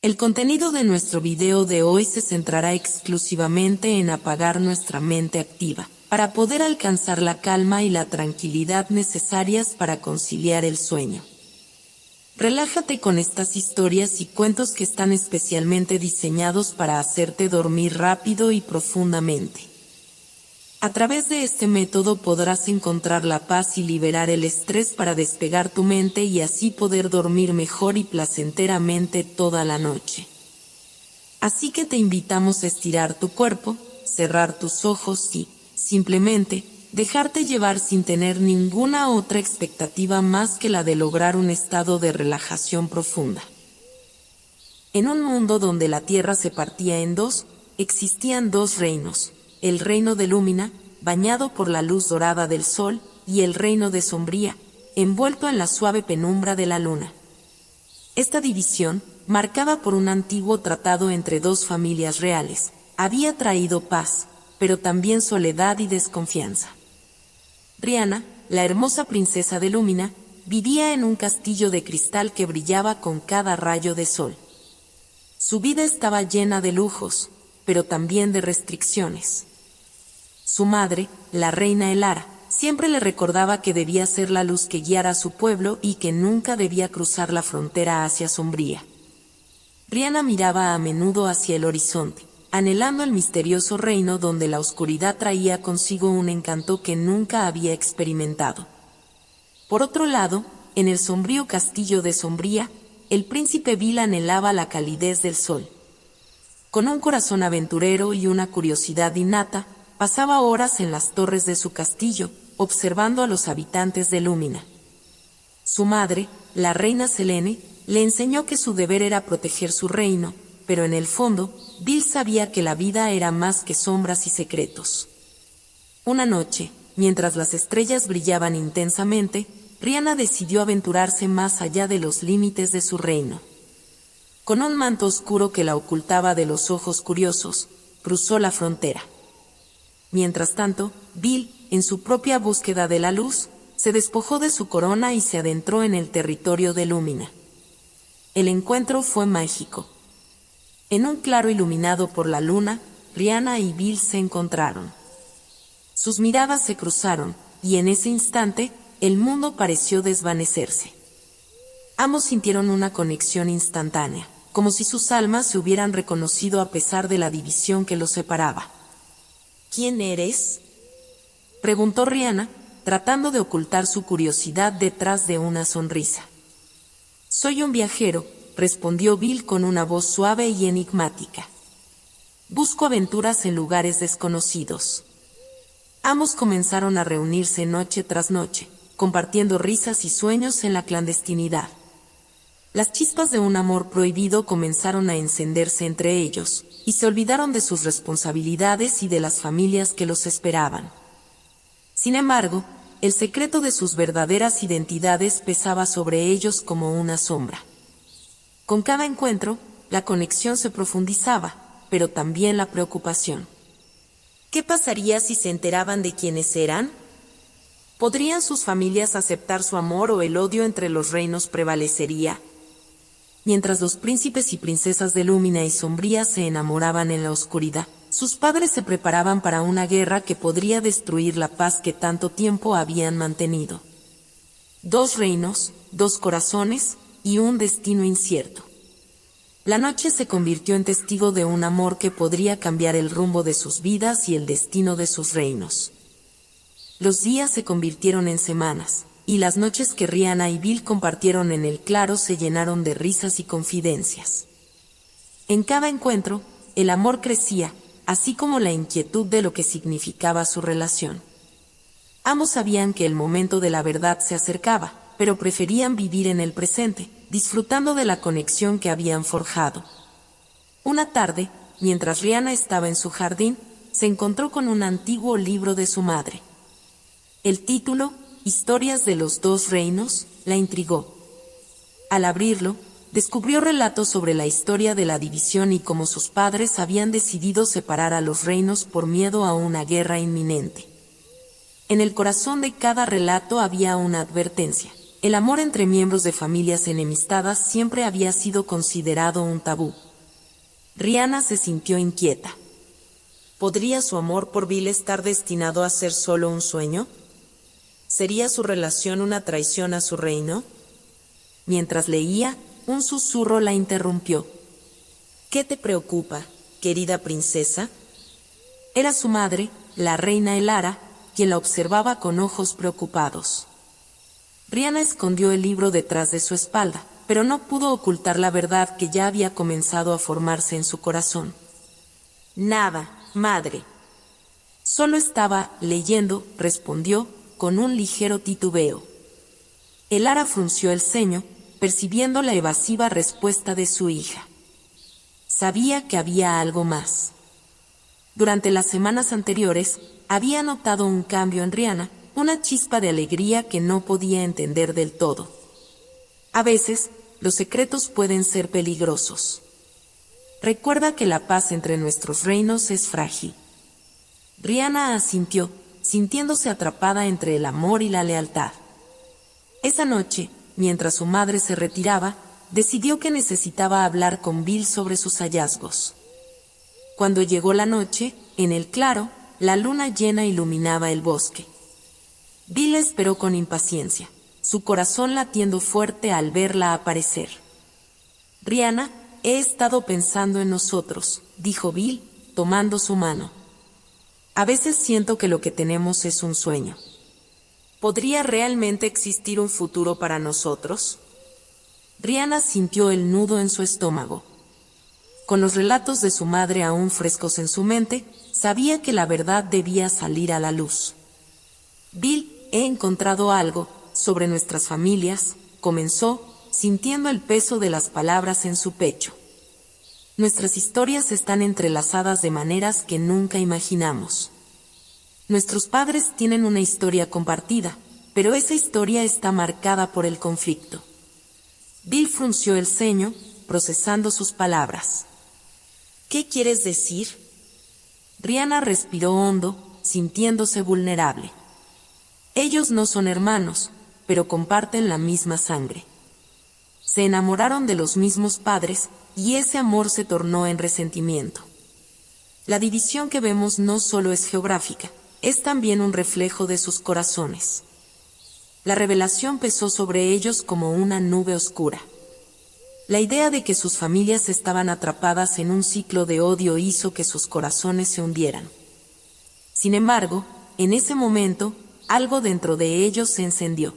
El contenido de nuestro video de hoy se centrará exclusivamente en apagar nuestra mente activa, para poder alcanzar la calma y la tranquilidad necesarias para conciliar el sueño. Relájate con estas historias y cuentos que están especialmente diseñados para hacerte dormir rápido y profundamente. A través de este método podrás encontrar la paz y liberar el estrés para despegar tu mente y así poder dormir mejor y placenteramente toda la noche. Así que te invitamos a estirar tu cuerpo, cerrar tus ojos y, simplemente, dejarte llevar sin tener ninguna otra expectativa más que la de lograr un estado de relajación profunda. En un mundo donde la tierra se partía en dos, existían dos reinos: el reino de Lumina, bañado por la luz dorada del sol, y el reino de Sombría, envuelto en la suave penumbra de la luna. Esta división, marcada por un antiguo tratado entre dos familias reales, había traído paz, pero también soledad y desconfianza. Rihanna, la hermosa princesa de Lumina, vivía en un castillo de cristal que brillaba con cada rayo de sol. Su vida estaba llena de lujos, pero también de restricciones. Su madre, la reina Elara, siempre le recordaba que debía ser la luz que guiara a su pueblo y que nunca debía cruzar la frontera hacia Sombría. Rihanna miraba a menudo hacia el horizonte, anhelando el misterioso reino donde la oscuridad traía consigo un encanto que nunca había experimentado. Por otro lado, en el sombrío castillo de Sombría, el príncipe Vil anhelaba la calidez del sol. Con un corazón aventurero y una curiosidad innata, pasaba horas en las torres de su castillo, observando a los habitantes de Lumina. Su madre, la reina Selene, le enseñó que su deber era proteger su reino, pero en el fondo, Vil sabía que la vida era más que sombras y secretos. Una noche, mientras las estrellas brillaban intensamente, Rihanna decidió aventurarse más allá de los límites de su reino. Con un manto oscuro que la ocultaba de los ojos curiosos, cruzó la frontera. Mientras tanto, Vil, en su propia búsqueda de la luz, se despojó de su corona y se adentró en el territorio de Lumina. El encuentro fue mágico. En un claro iluminado por la luna, Rihanna y Vil se encontraron. Sus miradas se cruzaron, y en ese instante, el mundo pareció desvanecerse. Ambos sintieron una conexión instantánea, como si sus almas se hubieran reconocido a pesar de la división que los separaba. ¿Quién eres?, preguntó Rihanna, tratando de ocultar su curiosidad detrás de una sonrisa. Soy un viajero, respondió Vil con una voz suave y enigmática. Busco aventuras en lugares desconocidos. Ambos comenzaron a reunirse noche tras noche, compartiendo risas y sueños en la clandestinidad. Las chispas de un amor prohibido comenzaron a encenderse entre ellos, y se olvidaron de sus responsabilidades y de las familias que los esperaban. Sin embargo, el secreto de sus verdaderas identidades pesaba sobre ellos como una sombra. Con cada encuentro, la conexión se profundizaba, pero también la preocupación. ¿Qué pasaría si se enteraban de quiénes eran? ¿Podrían sus familias aceptar su amor o el odio entre los reinos prevalecería? Mientras los príncipes y princesas de Lumina y Sombría se enamoraban en la oscuridad, sus padres se preparaban para una guerra que podría destruir la paz que tanto tiempo habían mantenido. Dos reinos, dos corazones y un destino incierto. La noche se convirtió en testigo de un amor que podría cambiar el rumbo de sus vidas y el destino de sus reinos. Los días se convirtieron en semanas, y las noches que Rihanna y Vil compartieron en el claro se llenaron de risas y confidencias. En cada encuentro, el amor crecía, así como la inquietud de lo que significaba su relación. Ambos sabían que el momento de la verdad se acercaba, pero preferían vivir en el presente, disfrutando de la conexión que habían forjado. Una tarde, mientras Rihanna estaba en su jardín, se encontró con un antiguo libro de su madre. El título, Historias de los dos reinos, la intrigó. Al abrirlo, descubrió relatos sobre la historia de la división y cómo sus padres habían decidido separar a los reinos por miedo a una guerra inminente. En el corazón de cada relato había una advertencia: El amor entre miembros de familias enemistadas siempre había sido considerado un tabú. Rihanna se sintió inquieta. ¿Podría su amor por Bill estar destinado a ser solo un sueño? ¿Sería su relación una traición a su reino? Mientras leía, un susurro la interrumpió. ¿Qué te preocupa, querida princesa? Era su madre, la reina Elara, quien la observaba con ojos preocupados. Rihanna escondió el libro detrás de su espalda, pero no pudo ocultar la verdad que ya había comenzado a formarse en su corazón. Nada, madre. Solo estaba leyendo, respondió, con un ligero titubeo. Elara frunció el ceño, percibiendo la evasiva respuesta de su hija. Sabía que había algo más. Durante las semanas anteriores, había notado un cambio en Rihanna, una chispa de alegría que no podía entender del todo. A veces, los secretos pueden ser peligrosos. Recuerda que la paz entre nuestros reinos es frágil. Rihanna asintió, sintiéndose atrapada entre el amor y la lealtad. Esa noche, mientras su madre se retiraba, decidió que necesitaba hablar con Bill sobre sus hallazgos. Cuando llegó la noche, en el claro, la luna llena iluminaba el bosque. Bill esperó con impaciencia, su corazón latiendo fuerte al verla aparecer. Rihanna, he estado pensando en nosotros, dijo Bill, tomando su mano. A veces siento que lo que tenemos es un sueño. ¿Podría realmente existir un futuro para nosotros? Rihanna sintió el nudo en su estómago. Con los relatos de su madre aún frescos en su mente, sabía que la verdad debía salir a la luz. Bill, he encontrado algo sobre nuestras familias, comenzó, sintiendo el peso de las palabras en su pecho. Nuestras historias están entrelazadas de maneras que nunca imaginamos. Nuestros padres tienen una historia compartida, pero esa historia está marcada por el conflicto. Bill frunció el ceño, procesando sus palabras. ¿Qué quieres decir? Rihanna respiró hondo, sintiéndose vulnerable. Ellos no son hermanos, pero comparten la misma sangre. Se enamoraron de los mismos padres, y ese amor se tornó en resentimiento. La división que vemos no solo es geográfica, es también un reflejo de sus corazones. La revelación pesó sobre ellos como una nube oscura. La idea de que sus familias estaban atrapadas en un ciclo de odio hizo que sus corazones se hundieran. Sin embargo, en ese momento, algo dentro de ellos se encendió.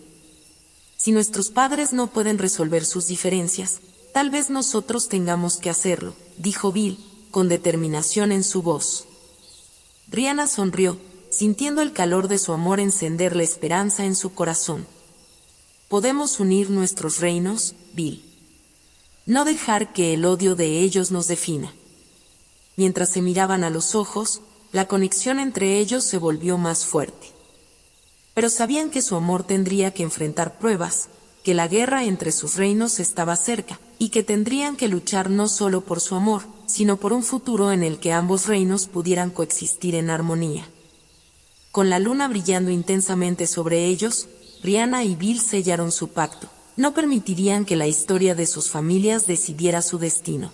Si nuestros padres no pueden resolver sus diferencias, tal vez nosotros tengamos que hacerlo, dijo Bill, con determinación en su voz. Rihanna sonrió, sintiendo el calor de su amor encender la esperanza en su corazón. ¿Podemos unir nuestros reinos, Bill? No dejar que el odio de ellos nos defina. Mientras se miraban a los ojos, la conexión entre ellos se volvió más fuerte. Pero sabían que su amor tendría que enfrentar pruebas, que la guerra entre sus reinos estaba cerca, y que tendrían que luchar no solo por su amor, sino por un futuro en el que ambos reinos pudieran coexistir en armonía. Con la luna brillando intensamente sobre ellos, Rihanna y Bill sellaron su pacto. No permitirían que la historia de sus familias decidiera su destino.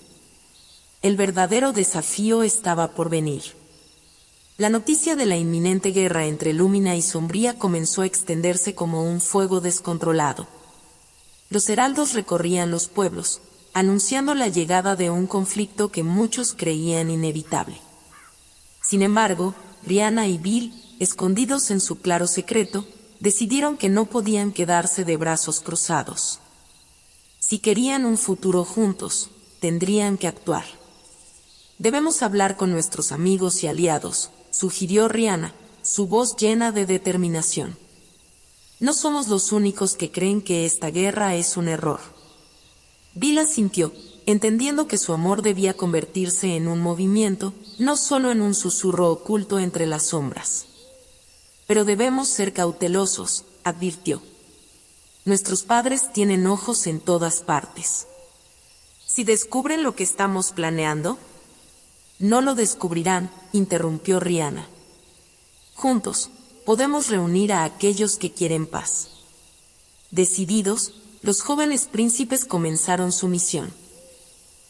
El verdadero desafío estaba por venir. La noticia de la inminente guerra entre Lúmina y Sombría comenzó a extenderse como un fuego descontrolado. Los heraldos recorrían los pueblos, anunciando la llegada de un conflicto que muchos creían inevitable. Sin embargo, Rihanna y Bill, escondidos en su claro secreto, decidieron que no podían quedarse de brazos cruzados. Si querían un futuro juntos, tendrían que actuar. Debemos hablar con nuestros amigos y aliados, sugirió Rihanna, su voz llena de determinación. No somos los únicos que creen que esta guerra es un error. Bill asintió, entendiendo que su amor debía convertirse en un movimiento, no solo en un susurro oculto entre las sombras. Pero debemos ser cautelosos, advirtió. Nuestros padres tienen ojos en todas partes. Si descubren lo que estamos planeando, no lo descubrirán, interrumpió Rihanna. Juntos, podemos reunir a aquellos que quieren paz. Decididos, los jóvenes príncipes comenzaron su misión.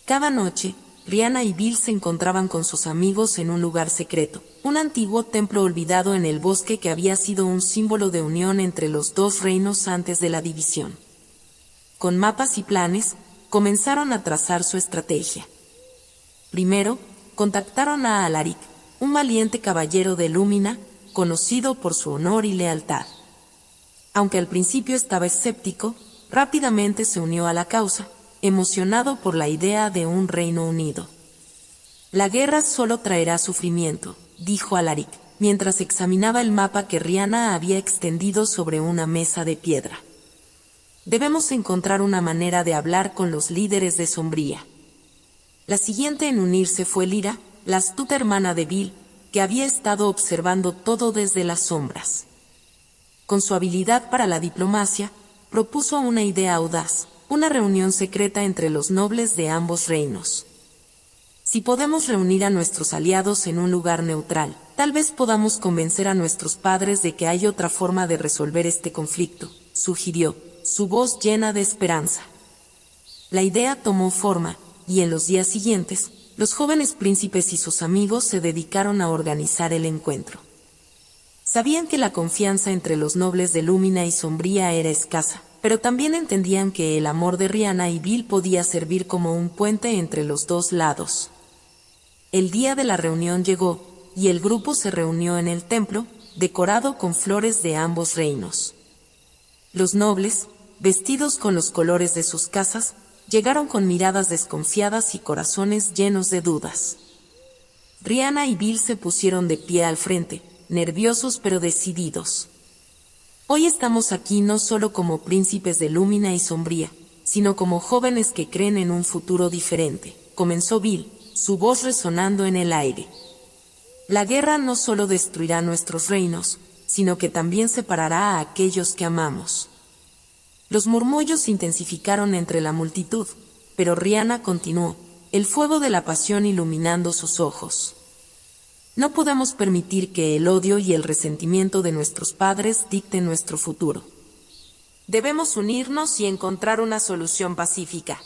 Cada noche, Rihanna y Bill se encontraban con sus amigos en un lugar secreto, un antiguo templo olvidado en el bosque que había sido un símbolo de unión entre los dos reinos antes de la división. Con mapas y planes, comenzaron a trazar su estrategia. Primero, contactaron a Alaric, un valiente caballero de Lúmina, conocido por su honor y lealtad. Aunque al principio estaba escéptico, rápidamente se unió a la causa, emocionado por la idea de un reino unido. La guerra solo traerá sufrimiento, dijo Alaric, mientras examinaba el mapa que Rihanna había extendido sobre una mesa de piedra. Debemos encontrar una manera de hablar con los líderes de Sombría. La siguiente en unirse fue Lyra, la astuta hermana de Bill, que había estado observando todo desde las sombras. Con su habilidad para la diplomacia, propuso una idea audaz, una reunión secreta entre los nobles de ambos reinos. Si podemos reunir a nuestros aliados en un lugar neutral, tal vez podamos convencer a nuestros padres de que hay otra forma de resolver este conflicto, sugirió, su voz llena de esperanza. La idea tomó forma, y en los días siguientes, los jóvenes príncipes y sus amigos se dedicaron a organizar el encuentro. Sabían que la confianza entre los nobles de Lúmina y Sombría era escasa, pero también entendían que el amor de Rihanna y Bill podía servir como un puente entre los dos lados. El día de la reunión llegó, y el grupo se reunió en el templo, decorado con flores de ambos reinos. Los nobles, vestidos con los colores de sus casas, llegaron con miradas desconfiadas y corazones llenos de dudas. Rihanna y Bill se pusieron de pie al frente, nerviosos pero decididos. Hoy estamos aquí no solo como príncipes de Lúmina y Sombría, sino como jóvenes que creen en un futuro diferente, comenzó Bill, su voz resonando en el aire. La guerra no solo destruirá nuestros reinos, sino que también separará a aquellos que amamos. Los murmullos se intensificaron entre la multitud, pero Rihanna continuó, el fuego de la pasión iluminando sus ojos. No podemos permitir que el odio y el resentimiento de nuestros padres dicten nuestro futuro. Debemos unirnos y encontrar una solución pacífica.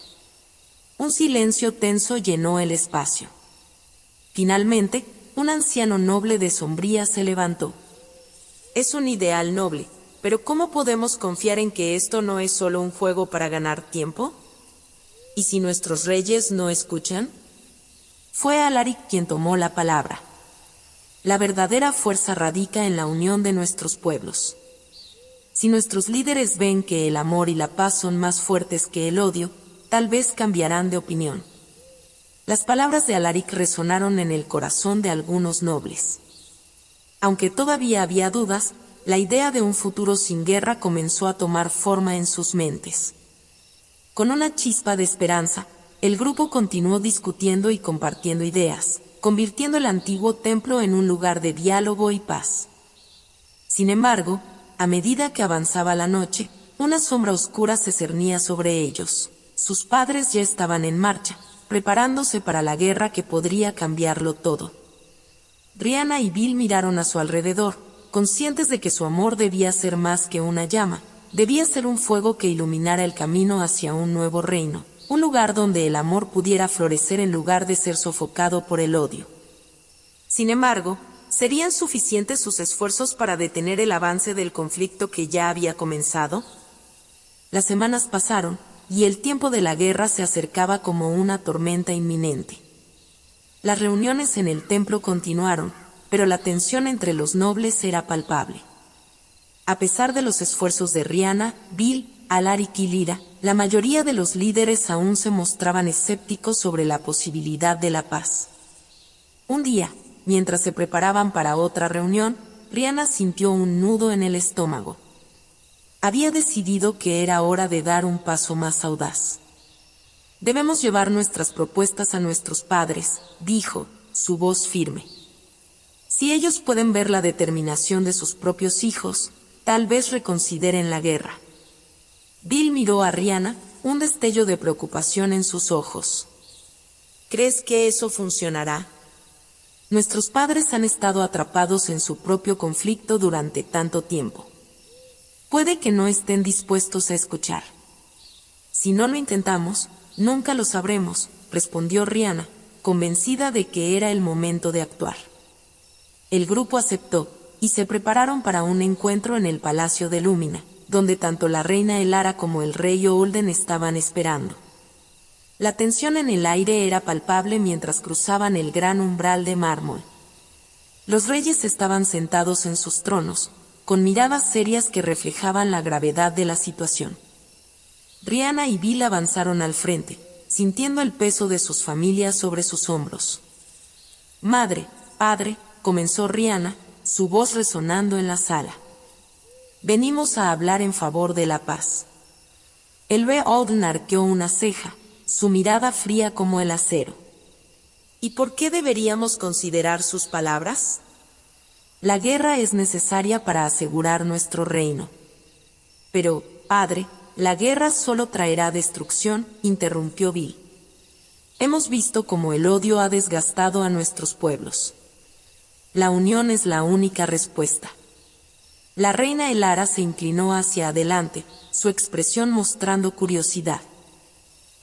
Un silencio tenso llenó el espacio. Finalmente, un anciano noble de Sombría se levantó. Es un ideal noble, pero ¿cómo podemos confiar en que esto no es solo un juego para ganar tiempo? ¿Y si nuestros reyes no escuchan? Fue Alaric quien tomó la palabra. La verdadera fuerza radica en la unión de nuestros pueblos. Si nuestros líderes ven que el amor y la paz son más fuertes que el odio, tal vez cambiarán de opinión. Las palabras de Alaric resonaron en el corazón de algunos nobles. Aunque todavía había dudas, la idea de un futuro sin guerra comenzó a tomar forma en sus mentes. Con una chispa de esperanza, el grupo continuó discutiendo y compartiendo ideas, convirtiendo el antiguo templo en un lugar de diálogo y paz. Sin embargo, a medida que avanzaba la noche, una sombra oscura se cernía sobre ellos. Sus padres ya estaban en marcha, preparándose para la guerra que podría cambiarlo todo. Rihanna y Bill miraron a su alrededor, conscientes de que su amor debía ser más que una llama, debía ser un fuego que iluminara el camino hacia un nuevo reino. Un lugar donde el amor pudiera florecer en lugar de ser sofocado por el odio. Sin embargo, ¿serían suficientes sus esfuerzos para detener el avance del conflicto que ya había comenzado? Las semanas pasaron, y el tiempo de la guerra se acercaba como una tormenta inminente. Las reuniones en el templo continuaron, pero la tensión entre los nobles era palpable. A pesar de los esfuerzos de Rihanna, Bill, Alaric y Lyra, la mayoría de los líderes aún se mostraban escépticos sobre la posibilidad de la paz. Un día, mientras se preparaban para otra reunión, Rihanna sintió un nudo en el estómago. Había decidido que era hora de dar un paso más audaz. Debemos llevar nuestras propuestas a nuestros padres, dijo, su voz firme. Si ellos pueden ver la determinación de sus propios hijos, tal vez reconsideren la guerra. Bill miró a Rihanna, un destello de preocupación en sus ojos. ¿Crees que eso funcionará? Nuestros padres han estado atrapados en su propio conflicto durante tanto tiempo. Puede que no estén dispuestos a escuchar. Si no lo intentamos, nunca lo sabremos, respondió Rihanna, convencida de que era el momento de actuar. El grupo aceptó, y se prepararon para un encuentro en el Palacio de Lúmina, donde tanto la reina Elara como el rey Olden estaban esperando. La tensión en el aire era palpable mientras cruzaban el gran umbral de mármol. Los reyes estaban sentados en sus tronos, con miradas serias que reflejaban la gravedad de la situación. Rihanna y Bill avanzaron al frente, sintiendo el peso de sus familias sobre sus hombros. «Madre, padre», comenzó Rihanna, su voz resonando en la sala. «Venimos a hablar en favor de la paz». El rey Olden arqueó una ceja, su mirada fría como el acero. «¿Y por qué deberíamos considerar sus palabras?» «La guerra es necesaria para asegurar nuestro reino». «Pero, padre, la guerra solo traerá destrucción», interrumpió Bill. «Hemos visto cómo el odio ha desgastado a nuestros pueblos. La unión es la única respuesta». La reina Elara se inclinó hacia adelante, su expresión mostrando curiosidad.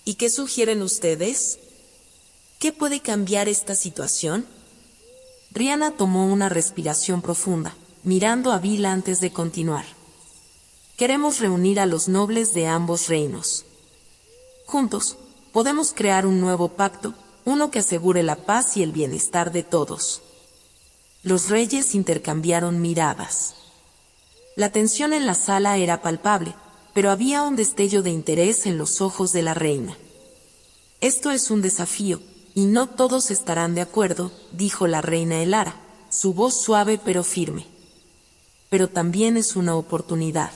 «¿Y qué sugieren ustedes? ¿Qué puede cambiar esta situación?» Rihanna tomó una respiración profunda, mirando a Bill antes de continuar. «Queremos reunir a los nobles de ambos reinos. Juntos, podemos crear un nuevo pacto, uno que asegure la paz y el bienestar de todos». Los reyes intercambiaron miradas. La tensión en la sala era palpable, pero había un destello de interés en los ojos de la reina. «Esto es un desafío, y no todos estarán de acuerdo», dijo la reina Elara, su voz suave pero firme. «Pero también es una oportunidad.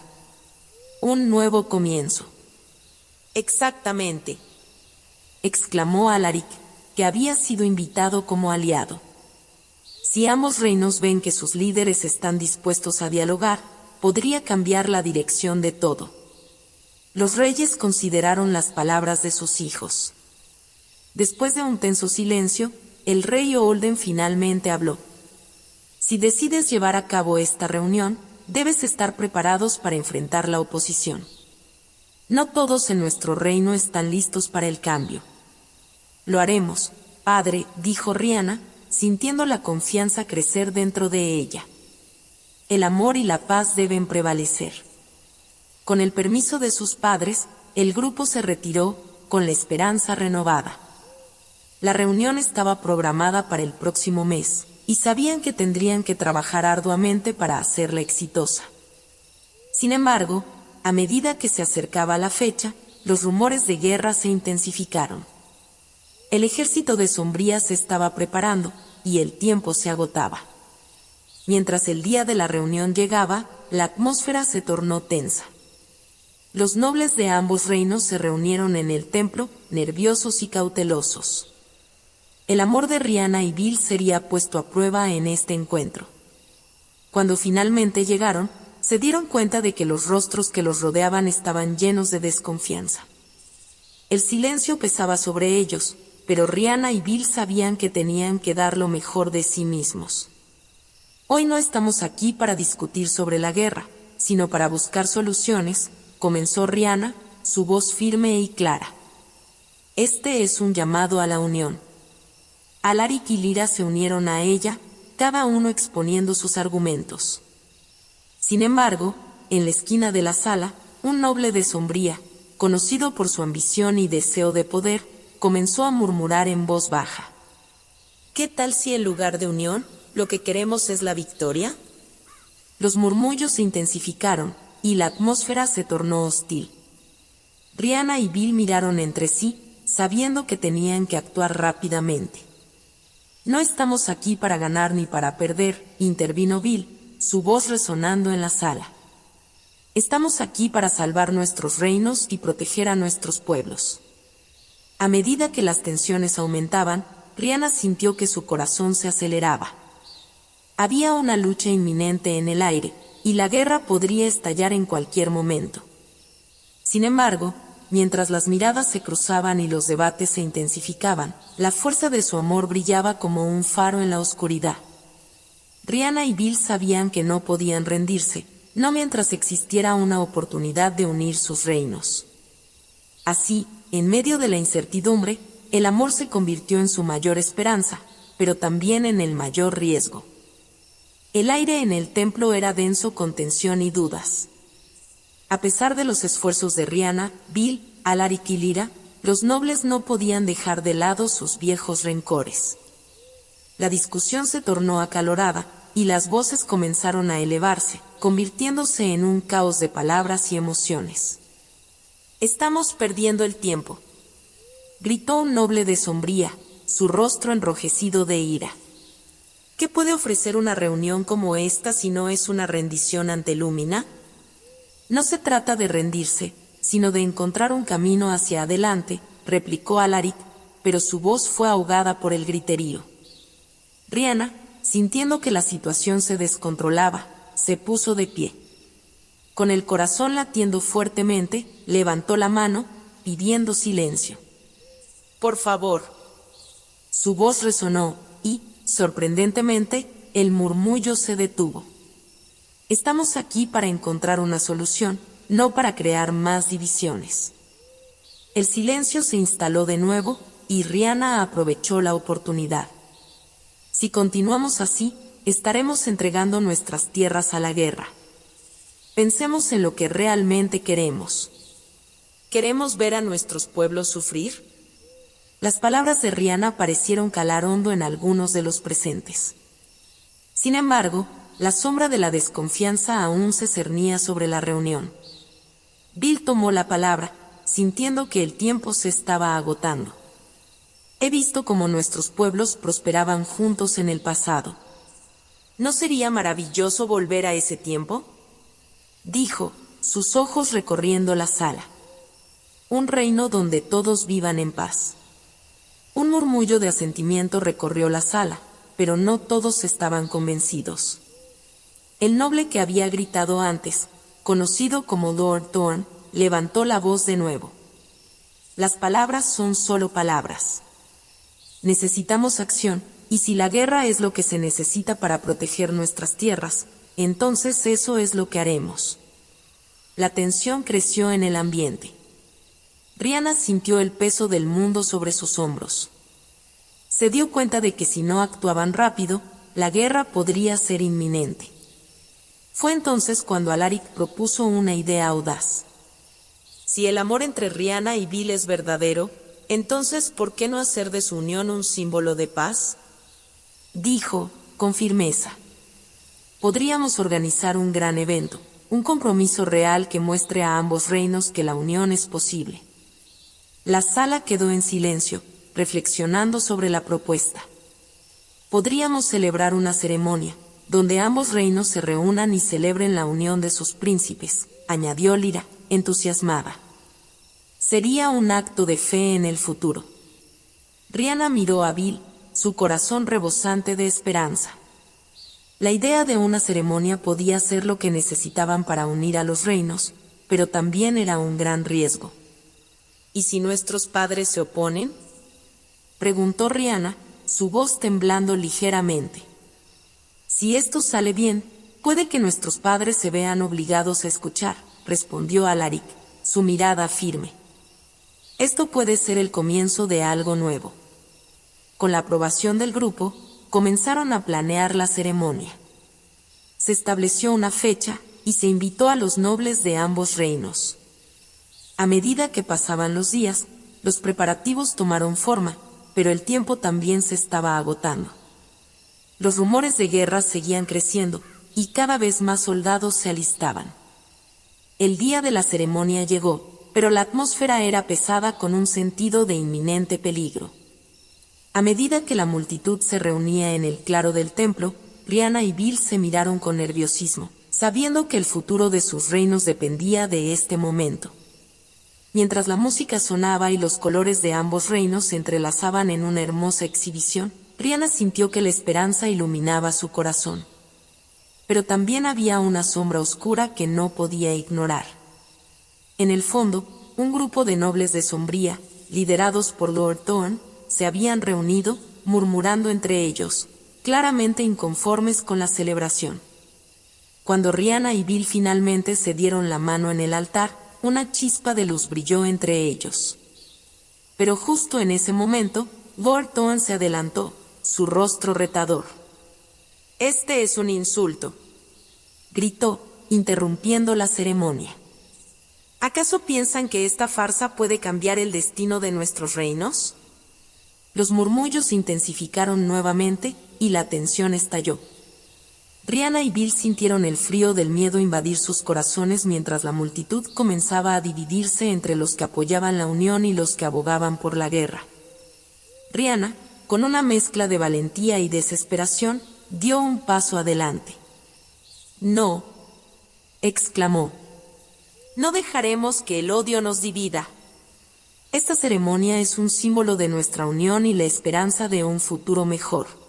Un nuevo comienzo». «Exactamente», exclamó Alaric, que había sido invitado como aliado. «Si ambos reinos ven que sus líderes están dispuestos a dialogar, podría cambiar la dirección de todo». Los reyes consideraron las palabras de sus hijos. Después de un tenso silencio, el rey Olden finalmente habló. «Si decides llevar a cabo esta reunión, debes estar preparados para enfrentar la oposición. No todos en nuestro reino están listos para el cambio». «Lo haremos, padre», dijo Rihanna, sintiendo la confianza crecer dentro de ella. «El amor y la paz deben prevalecer». Con el permiso de sus padres, el grupo se retiró, con la esperanza renovada. La reunión estaba programada para el próximo mes, y sabían que tendrían que trabajar arduamente para hacerla exitosa. Sin embargo, a medida que se acercaba la fecha, los rumores de guerra se intensificaron. El ejército de Sombría se estaba preparando, y el tiempo se agotaba. Mientras el día de la reunión llegaba, la atmósfera se tornó tensa. Los nobles de ambos reinos se reunieron en el templo, nerviosos y cautelosos. El amor de Rihanna y Bill sería puesto a prueba en este encuentro. Cuando finalmente llegaron, se dieron cuenta de que los rostros que los rodeaban estaban llenos de desconfianza. El silencio pesaba sobre ellos, pero Rihanna y Bill sabían que tenían que dar lo mejor de sí mismos. «Hoy no estamos aquí para discutir sobre la guerra, sino para buscar soluciones», comenzó Rihanna, su voz firme y clara. «Este es un llamado a la unión». Alaric y Lyra se unieron a ella, cada uno exponiendo sus argumentos. Sin embargo, en la esquina de la sala, un noble de Sombría, conocido por su ambición y deseo de poder, comenzó a murmurar en voz baja. «¿Qué tal si en lugar de unión, lo que queremos es la victoria?» Los murmullos se intensificaron, y la atmósfera se tornó hostil. Rihanna y Bill miraron entre sí, sabiendo que tenían que actuar rápidamente. «No estamos aquí para ganar ni para perder», intervino Bill, su voz resonando en la sala. «Estamos aquí para salvar nuestros reinos y proteger a nuestros pueblos». A medida que las tensiones aumentaban, Rihanna sintió que su corazón se aceleraba. Había una lucha inminente en el aire, y la guerra podría estallar en cualquier momento. Sin embargo, mientras las miradas se cruzaban y los debates se intensificaban, la fuerza de su amor brillaba como un faro en la oscuridad. Rihanna y Bill sabían que no podían rendirse, no mientras existiera una oportunidad de unir sus reinos. Así, en medio de la incertidumbre, el amor se convirtió en su mayor esperanza, pero también en el mayor riesgo. El aire en el templo era denso con tensión y dudas. A pesar de los esfuerzos de Rhianna, Bil, Alaric y Lyra, los nobles no podían dejar de lado sus viejos rencores. La discusión se tornó acalorada, y las voces comenzaron a elevarse, convirtiéndose en un caos de palabras y emociones. «Estamos perdiendo el tiempo», gritó un noble de Sombría, su rostro enrojecido de ira. ¿Qué puede ofrecer una reunión como esta si no es una rendición ante Lúmina? No se trata de rendirse, sino de encontrar un camino hacia adelante, replicó Alaric, pero su voz fue ahogada por el griterío. Rhianna, sintiendo que la situación se descontrolaba, se puso de pie. Con el corazón latiendo fuertemente, levantó la mano, pidiendo silencio. «Por favor». Su voz resonó, y, sorprendentemente, el murmullo se detuvo. «Estamos aquí para encontrar una solución, no para crear más divisiones». El silencio se instaló de nuevo, y Rhianna aprovechó la oportunidad. «Si continuamos así, estaremos entregando nuestras tierras a la guerra. Pensemos en lo que realmente queremos. ¿Queremos ver a nuestros pueblos sufrir?». Las palabras de Rhianna parecieron calar hondo en algunos de los presentes. Sin embargo, la sombra de la desconfianza aún se cernía sobre la reunión. Bil tomó la palabra, sintiendo que el tiempo se estaba agotando. «He visto cómo nuestros pueblos prosperaban juntos en el pasado. ¿No sería maravilloso volver a ese tiempo?», dijo, sus ojos recorriendo la sala. «Un reino donde todos vivan en paz». Un murmullo de asentimiento recorrió la sala, pero no todos estaban convencidos. El noble que había gritado antes, conocido como Lord Thorn, levantó la voz de nuevo. «Las palabras son solo palabras. Necesitamos acción, y si la guerra es lo que se necesita para proteger nuestras tierras, entonces eso es lo que haremos». La tensión creció en el ambiente. Rhianna sintió el peso del mundo sobre sus hombros. Se dio cuenta de que si no actuaban rápido, la guerra podría ser inminente. Fue entonces cuando Alaric propuso una idea audaz. «Si el amor entre Rhianna y Bil es verdadero, entonces ¿por qué no hacer de su unión un símbolo de paz?», dijo, con firmeza. «Podríamos organizar un gran evento, un compromiso real que muestre a ambos reinos que la unión es posible». La sala quedó en silencio, reflexionando sobre la propuesta. «Podríamos celebrar una ceremonia, donde ambos reinos se reúnan y celebren la unión de sus príncipes», añadió Lyra, entusiasmada. «Sería un acto de fe en el futuro». Rhianna miró a Bil, su corazón rebosante de esperanza. La idea de una ceremonia podía ser lo que necesitaban para unir a los reinos, pero también era un gran riesgo. «¿Y si nuestros padres se oponen?», preguntó Rhianna, su voz temblando ligeramente. «Si esto sale bien, puede que nuestros padres se vean obligados a escuchar», respondió Alaric, su mirada firme. «Esto puede ser el comienzo de algo nuevo». Con la aprobación del grupo, comenzaron a planear la ceremonia. Se estableció una fecha, y se invitó a los nobles de ambos reinos. A medida que pasaban los días, los preparativos tomaron forma, pero el tiempo también se estaba agotando. Los rumores de guerra seguían creciendo, y cada vez más soldados se alistaban. El día de la ceremonia llegó, pero la atmósfera era pesada con un sentido de inminente peligro. A medida que la multitud se reunía en el claro del templo, Rhianna y Bil se miraron con nerviosismo, sabiendo que el futuro de sus reinos dependía de este momento. Mientras la música sonaba y los colores de ambos reinos se entrelazaban en una hermosa exhibición, Rhianna sintió que la esperanza iluminaba su corazón. Pero también había una sombra oscura que no podía ignorar. En el fondo, un grupo de nobles de Sombría, liderados por Lord Thorn, se habían reunido, murmurando entre ellos, claramente inconformes con la celebración. Cuando Rihanna y Bill finalmente se dieron la mano en el altar, una chispa de luz brilló entre ellos. Pero justo en ese momento, Lord Thorn se adelantó, su rostro retador. «Este es un insulto», gritó, interrumpiendo la ceremonia. «¿Acaso piensan que esta farsa puede cambiar el destino de nuestros reinos?» Los murmullos se intensificaron nuevamente, y la tensión estalló. Rihanna y Bill sintieron el frío del miedo invadir sus corazones mientras la multitud comenzaba a dividirse entre los que apoyaban la unión y los que abogaban por la guerra. Rihanna, con una mezcla de valentía y desesperación, dio un paso adelante. «No», exclamó. «No dejaremos que el odio nos divida. Esta ceremonia es un símbolo de nuestra unión y la esperanza de un futuro mejor».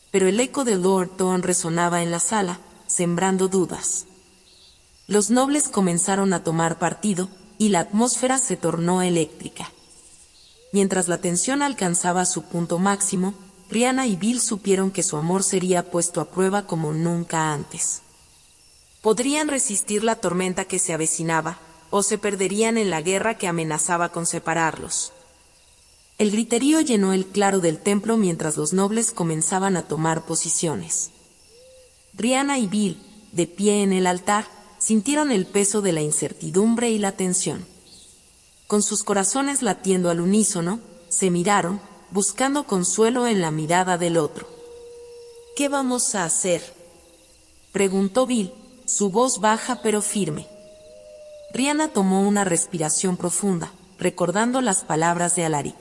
Pero el eco de Lord Thorn resonaba en la sala, sembrando dudas. Los nobles comenzaron a tomar partido, y la atmósfera se tornó eléctrica. Mientras la tensión alcanzaba su punto máximo, Rihanna y Bill supieron que su amor sería puesto a prueba como nunca antes. Podrían resistir la tormenta que se avecinaba, o se perderían en la guerra que amenazaba con separarlos. El griterío llenó el claro del templo mientras los nobles comenzaban a tomar posiciones. Rihanna y Bill, de pie en el altar, sintieron el peso de la incertidumbre y la tensión. Con sus corazones latiendo al unísono, se miraron, buscando consuelo en la mirada del otro. «¿Qué vamos a hacer?», preguntó Bill, su voz baja pero firme. Rihanna tomó una respiración profunda, recordando las palabras de Alaric.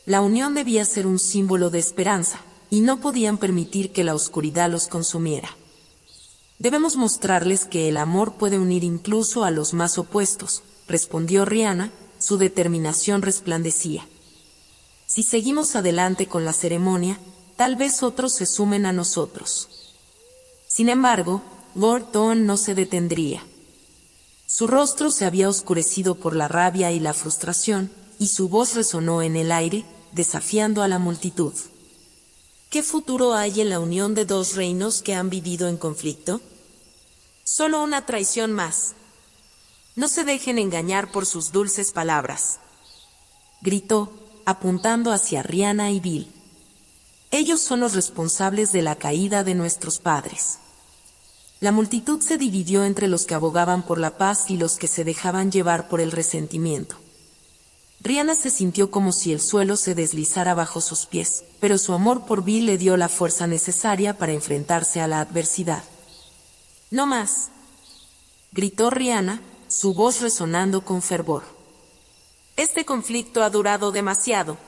La unión debía ser un símbolo de esperanza, y no podían permitir que la oscuridad los consumiera. «Debemos mostrarles que el amor puede unir incluso a los más opuestos», respondió Rihanna, su determinación resplandecía. «Si seguimos adelante con la ceremonia, tal vez otros se sumen a nosotros». Sin embargo, Lord Thorn no se detendría. Su rostro se había oscurecido por la rabia y la frustración, y su voz resonó en el aire, desafiando a la multitud. «¿Qué futuro hay en la unión de dos reinos que han vivido en conflicto? Solo una traición más. No se dejen engañar por sus dulces palabras», gritó, apuntando hacia Rihanna y Bill. «Ellos son los responsables de la caída de nuestros padres». La multitud se dividió entre los que abogaban por la paz y los que se dejaban llevar por el resentimiento. Rihanna se sintió como si el suelo se deslizara bajo sus pies, pero su amor por Bill le dio la fuerza necesaria para enfrentarse a la adversidad. «No más», gritó Rihanna, su voz resonando con fervor. «Este conflicto ha durado demasiado.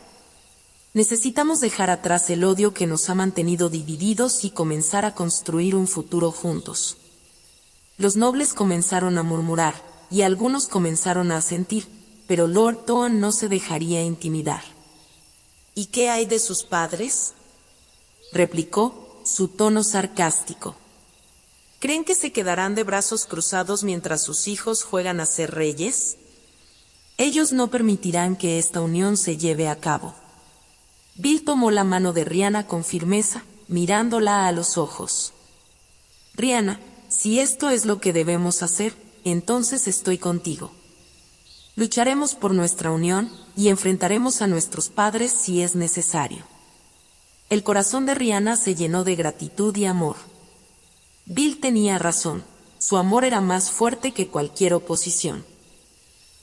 Necesitamos dejar atrás el odio que nos ha mantenido divididos y comenzar a construir un futuro juntos». Los nobles comenzaron a murmurar, y algunos comenzaron a asentir, pero Lord Thorn no se dejaría intimidar. «¿Y qué hay de sus padres?», replicó, su tono sarcástico. «¿Creen que se quedarán de brazos cruzados mientras sus hijos juegan a ser reyes? Ellos no permitirán que esta unión se lleve a cabo». Bill tomó la mano de Rihanna con firmeza, mirándola a los ojos. «Rihanna, si esto es lo que debemos hacer, entonces estoy contigo. Lucharemos por nuestra unión, y enfrentaremos a nuestros padres si es necesario». El corazón de Rihanna se llenó de gratitud y amor. Bill tenía razón, su amor era más fuerte que cualquier oposición.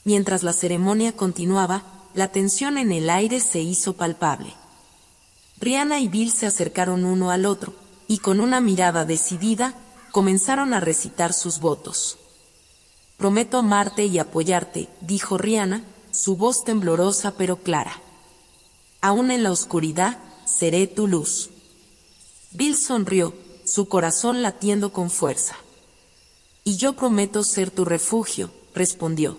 Mientras la ceremonia continuaba, la tensión en el aire se hizo palpable. Rihanna y Bill se acercaron uno al otro, y con una mirada decidida, comenzaron a recitar sus votos. «Prometo amarte y apoyarte», dijo Rihanna, su voz temblorosa pero clara. «Aún en la oscuridad, seré tu luz». Bill sonrió, su corazón latiendo con fuerza. «Y yo prometo ser tu refugio», respondió.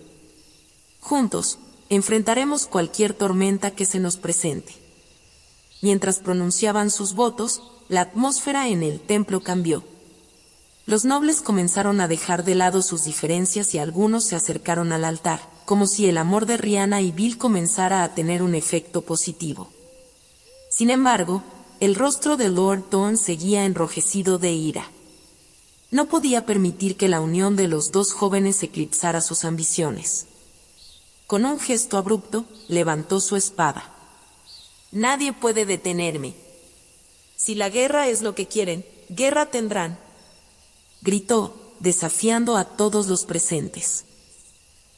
«Juntos, enfrentaremos cualquier tormenta que se nos presente». Mientras pronunciaban sus votos, la atmósfera en el templo cambió. Los nobles comenzaron a dejar de lado sus diferencias y algunos se acercaron al altar, como si el amor de Rihanna y Bill comenzara a tener un efecto positivo. Sin embargo, el rostro de Lord Thorn seguía enrojecido de ira. No podía permitir que la unión de los dos jóvenes eclipsara sus ambiciones. Con un gesto abrupto, levantó su espada. Nadie puede detenerme. Si la guerra es lo que quieren, guerra tendrán. Gritó, desafiando a todos los presentes.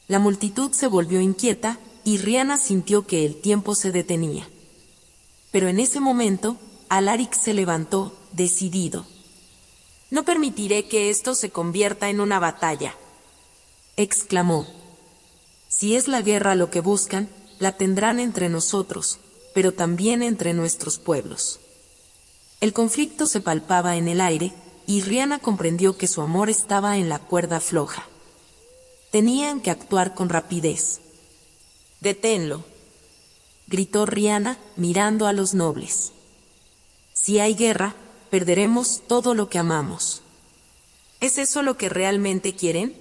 La multitud se volvió inquieta, y Rihanna sintió que el tiempo se detenía. Pero en ese momento, Alaric se levantó, decidido. No permitiré que esto se convierta en una batalla, exclamó. Si es la guerra lo que buscan, la tendrán entre nosotros, pero también entre nuestros pueblos. El conflicto se palpaba en el aire, y Rihanna comprendió que su amor estaba en la cuerda floja. Tenían que actuar con rapidez. «Deténlo», gritó Rihanna, mirando a los nobles. «Si hay guerra, perderemos todo lo que amamos». ¿Es eso lo que realmente quieren?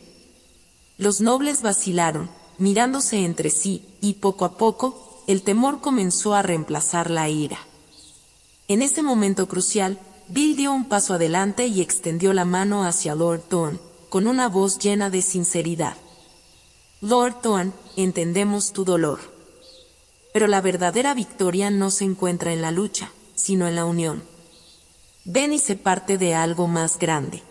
Los nobles vacilaron, mirándose entre sí, y poco a poco, el temor comenzó a reemplazar la ira. En ese momento crucial, Bill dio un paso adelante y extendió la mano hacia Lord Thorne, con una voz llena de sinceridad. «Lord Thorne, entendemos tu dolor. Pero la verdadera victoria no se encuentra en la lucha, sino en la unión. Ven y sé parte de algo más grande».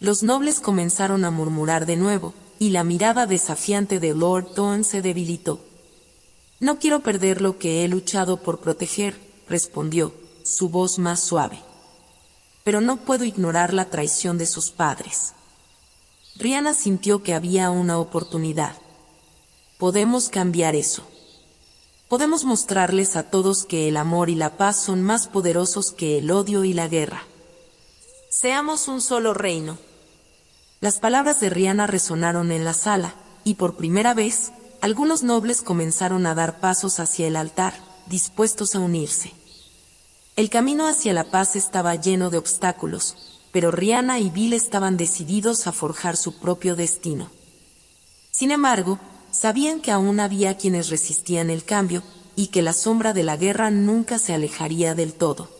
Los nobles comenzaron a murmurar de nuevo, y la mirada desafiante de Lord Thorne se debilitó. «No quiero perder lo que he luchado por proteger», respondió, su voz más suave. «Pero no puedo ignorar la traición de sus padres». Rihanna sintió que había una oportunidad. Podemos cambiar eso. Podemos mostrarles a todos que el amor y la paz son más poderosos que el odio y la guerra. Seamos un solo reino. Las palabras de Rihanna resonaron en la sala, y por primera vez, algunos nobles comenzaron a dar pasos hacia el altar, dispuestos a unirse. El camino hacia la paz estaba lleno de obstáculos, pero Rihanna y Bill estaban decididos a forjar su propio destino. Sin embargo, sabían que aún había quienes resistían el cambio, y que la sombra de la guerra nunca se alejaría del todo.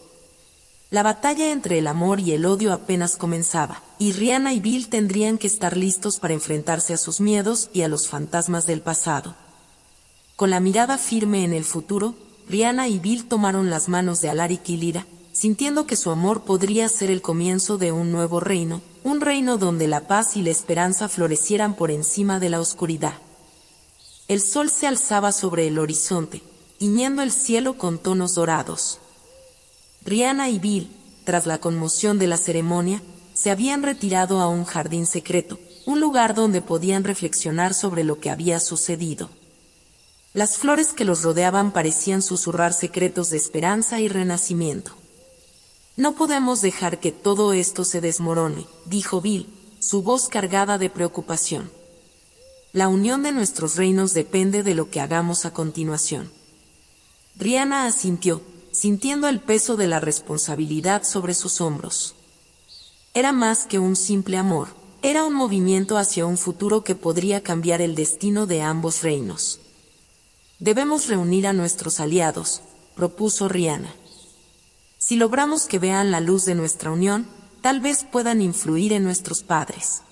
La batalla entre el amor y el odio apenas comenzaba, y Rihanna y Bill tendrían que estar listos para enfrentarse a sus miedos y a los fantasmas del pasado. Con la mirada firme en el futuro, Rihanna y Bill tomaron las manos de Alaric y Lyra, sintiendo que su amor podría ser el comienzo de un nuevo reino, un reino donde la paz y la esperanza florecieran por encima de la oscuridad. El sol se alzaba sobre el horizonte, tiñendo el cielo con tonos dorados. Rihanna y Bill, tras la conmoción de la ceremonia, se habían retirado a un jardín secreto, un lugar donde podían reflexionar sobre lo que había sucedido. Las flores que los rodeaban parecían susurrar secretos de esperanza y renacimiento. «No podemos dejar que todo esto se desmorone», dijo Bill, su voz cargada de preocupación. «La unión de nuestros reinos depende de lo que hagamos a continuación». Rihanna asintió, sintiendo el peso de la responsabilidad sobre sus hombros. Era más que un simple amor, era un movimiento hacia un futuro que podría cambiar el destino de ambos reinos. «Debemos reunir a nuestros aliados», propuso Rihanna. «Si logramos que vean la luz de nuestra unión, tal vez puedan influir en nuestros padres».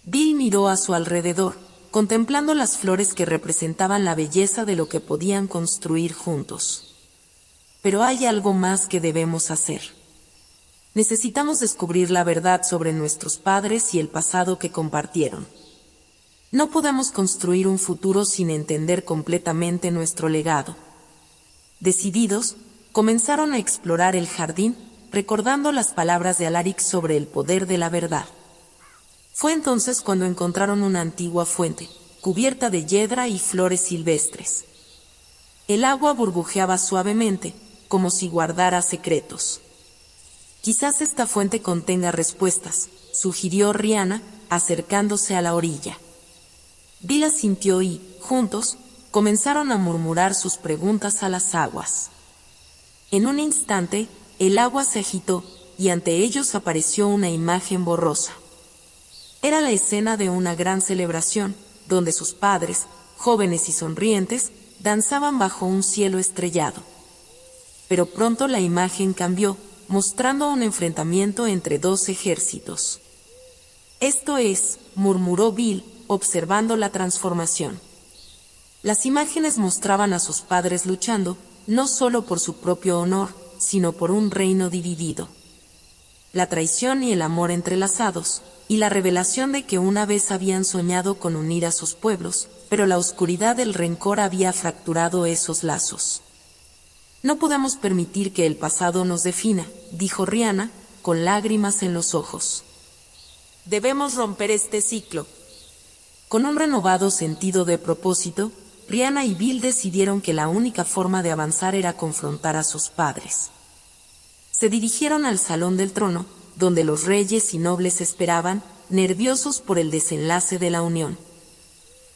Bill miró a su alrededor, contemplando las flores que representaban la belleza de lo que podían construir juntos. «Pero hay algo más que debemos hacer. Necesitamos descubrir la verdad sobre nuestros padres y el pasado que compartieron. No podemos construir un futuro sin entender completamente nuestro legado». Decididos, comenzaron a explorar el jardín, recordando las palabras de Alaric sobre el poder de la verdad. Fue entonces cuando encontraron una antigua fuente, cubierta de hiedra y flores silvestres. El agua burbujeaba suavemente, como si guardara secretos. «Quizás esta fuente contenga respuestas», sugirió Rihanna, acercándose a la orilla. Bill asintió y, juntos, comenzaron a murmurar sus preguntas a las aguas. En un instante, el agua se agitó, y ante ellos apareció una imagen borrosa. Era la escena de una gran celebración, donde sus padres, jóvenes y sonrientes, danzaban bajo un cielo estrellado. Pero pronto la imagen cambió, mostrando un enfrentamiento entre dos ejércitos. Esto es, murmuró Bill, observando la transformación. Las imágenes mostraban a sus padres luchando, no solo por su propio honor, sino por un reino dividido. La traición y el amor entrelazados, y la revelación de que una vez habían soñado con unir a sus pueblos, pero la oscuridad del rencor había fracturado esos lazos. No podemos permitir que el pasado nos defina, dijo Rhianna, con lágrimas en los ojos. Debemos romper este ciclo. Con un renovado sentido de propósito, Rhianna y Bill decidieron que la única forma de avanzar era confrontar a sus padres. Se dirigieron al salón del trono, donde los reyes y nobles esperaban, nerviosos por el desenlace de la unión.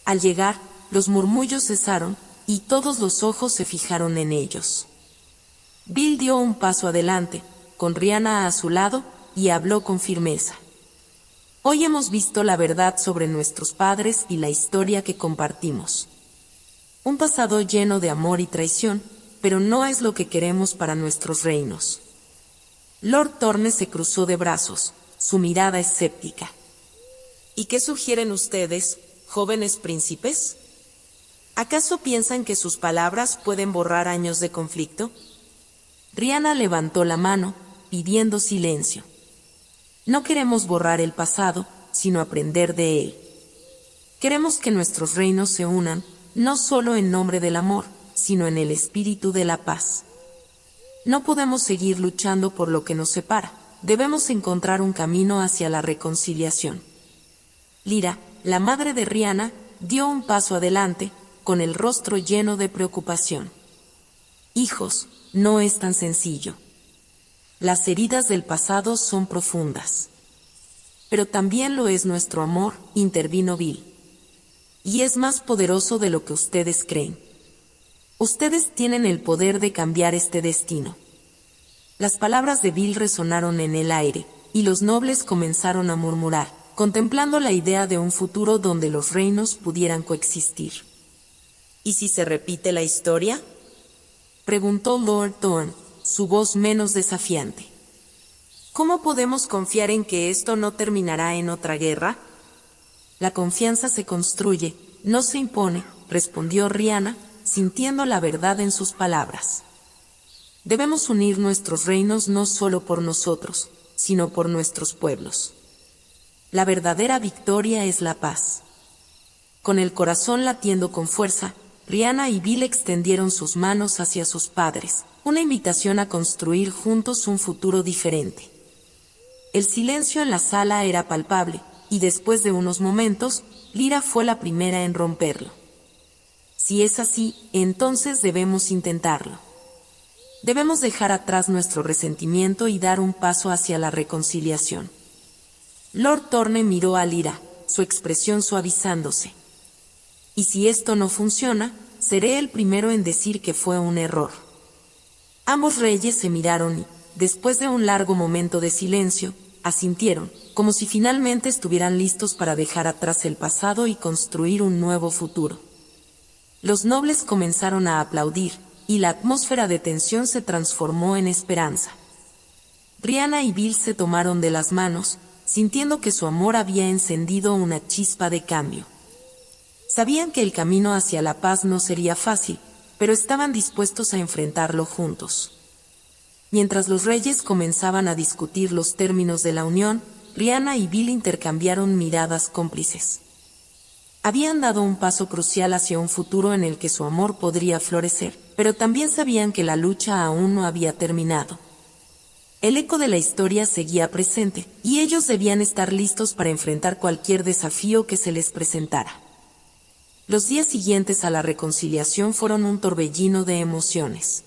Al llegar, los murmullos cesaron, y todos los ojos se fijaron en ellos. Bill dio un paso adelante, con Rhianna a su lado, y habló con firmeza. Hoy hemos visto la verdad sobre nuestros padres y la historia que compartimos. Un pasado lleno de amor y traición, pero no es lo que queremos para nuestros reinos. Lord Thorne se cruzó de brazos, su mirada escéptica. ¿Y qué sugieren ustedes, jóvenes príncipes? ¿Acaso piensan que sus palabras pueden borrar años de conflicto? Rhianna levantó la mano, pidiendo silencio. No queremos borrar el pasado, sino aprender de él. Queremos que nuestros reinos se unan, no solo en nombre del amor, sino en el espíritu de la paz. No podemos seguir luchando por lo que nos separa, debemos encontrar un camino hacia la reconciliación. Lyra, la madre de Rhianna, dio un paso adelante, con el rostro lleno de preocupación. Hijos, no es tan sencillo. Las heridas del pasado son profundas. Pero también lo es nuestro amor, intervino Bill. Y es más poderoso de lo que ustedes creen. Ustedes tienen el poder de cambiar este destino. Las palabras de Bill resonaron en el aire, y los nobles comenzaron a murmurar, contemplando la idea de un futuro donde los reinos pudieran coexistir. ¿Y si se repite la historia?, preguntó Lord Thorne, su voz menos desafiante. ¿Cómo podemos confiar en que esto no terminará en otra guerra? La confianza se construye, no se impone, respondió Rhianna, sintiendo la verdad en sus palabras. Debemos unir nuestros reinos no solo por nosotros, sino por nuestros pueblos. La verdadera victoria es la paz. Con el corazón latiendo con fuerza, Rhianna y Bill extendieron sus manos hacia sus padres, una invitación a construir juntos un futuro diferente. El silencio en la sala era palpable, y después de unos momentos, Lyra fue la primera en romperlo. Si es así, entonces debemos intentarlo. Debemos dejar atrás nuestro resentimiento y dar un paso hacia la reconciliación. Lord Thorne miró a Lyra, su expresión suavizándose. Y si esto no funciona, seré el primero en decir que fue un error. Ambos reyes se miraron y, después de un largo momento de silencio, asintieron, como si finalmente estuvieran listos para dejar atrás el pasado y construir un nuevo futuro. Los nobles comenzaron a aplaudir, y la atmósfera de tensión se transformó en esperanza. Rhianna y Bill se tomaron de las manos, sintiendo que su amor había encendido una chispa de cambio. Sabían que el camino hacia la paz no sería fácil, pero estaban dispuestos a enfrentarlo juntos. Mientras los reyes comenzaban a discutir los términos de la unión, Rhianna y Bill intercambiaron miradas cómplices. Habían dado un paso crucial hacia un futuro en el que su amor podría florecer, pero también sabían que la lucha aún no había terminado. El eco de la historia seguía presente, y ellos debían estar listos para enfrentar cualquier desafío que se les presentara. Los días siguientes a la reconciliación fueron un torbellino de emociones.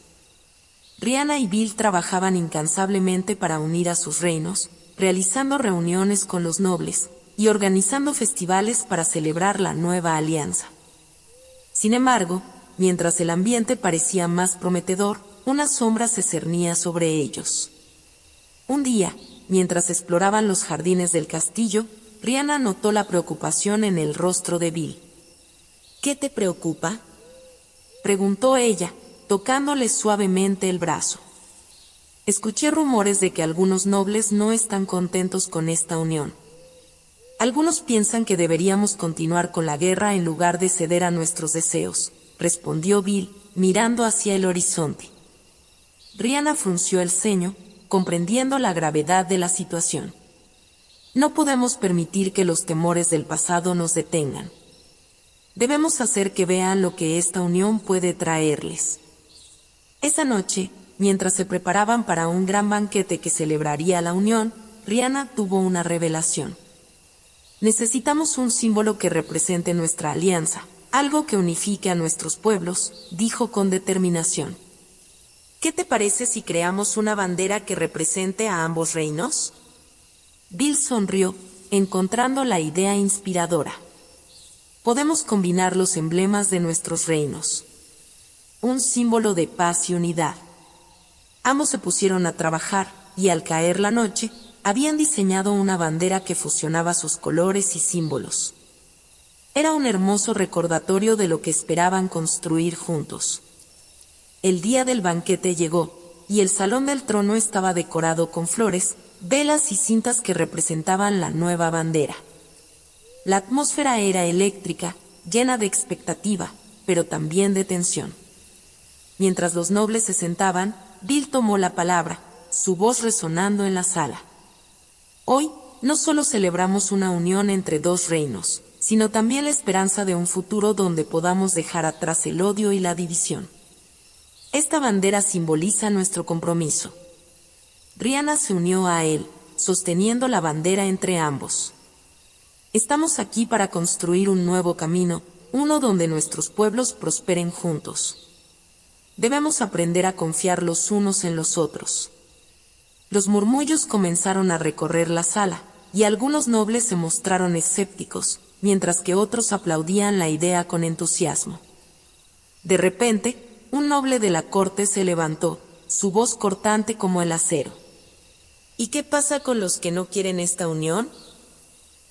Rhianna y Bill trabajaban incansablemente para unir a sus reinos, realizando reuniones con los nobles, y organizando festivales para celebrar la nueva alianza. Sin embargo, mientras el ambiente parecía más prometedor, una sombra se cernía sobre ellos. Un día, mientras exploraban los jardines del castillo, Rhianna notó la preocupación en el rostro de Bill. ¿Qué te preocupa?, preguntó ella, tocándole suavemente el brazo. Escuché rumores de que algunos nobles no están contentos con esta unión. Algunos piensan que deberíamos continuar con la guerra en lugar de ceder a nuestros deseos, respondió Bill, mirando hacia el horizonte. Rhianna frunció el ceño, comprendiendo la gravedad de la situación. No podemos permitir que los temores del pasado nos detengan. Debemos hacer que vean lo que esta unión puede traerles. Esa noche, mientras se preparaban para un gran banquete que celebraría la unión, Rhianna tuvo una revelación. Necesitamos un símbolo que represente nuestra alianza, algo que unifique a nuestros pueblos, dijo con determinación. ¿Qué te parece si creamos una bandera que represente a ambos reinos? Bill sonrió, encontrando la idea inspiradora. Podemos combinar los emblemas de nuestros reinos. Un símbolo de paz y unidad. Ambos se pusieron a trabajar, y al caer la noche, habían diseñado una bandera que fusionaba sus colores y símbolos. Era un hermoso recordatorio de lo que esperaban construir juntos. El día del banquete llegó, y el salón del trono estaba decorado con flores, velas y cintas que representaban la nueva bandera. La atmósfera era eléctrica, llena de expectativa, pero también de tensión. Mientras los nobles se sentaban, Bill tomó la palabra, su voz resonando en la sala. Hoy, no solo celebramos una unión entre dos reinos, sino también la esperanza de un futuro donde podamos dejar atrás el odio y la división. Esta bandera simboliza nuestro compromiso. Rhianna se unió a él, sosteniendo la bandera entre ambos. Estamos aquí para construir un nuevo camino, uno donde nuestros pueblos prosperen juntos. Debemos aprender a confiar los unos en los otros. Los murmullos comenzaron a recorrer la sala, y algunos nobles se mostraron escépticos, mientras que otros aplaudían la idea con entusiasmo. De repente, un noble de la corte se levantó, su voz cortante como el acero. ¿Y qué pasa con los que no quieren esta unión?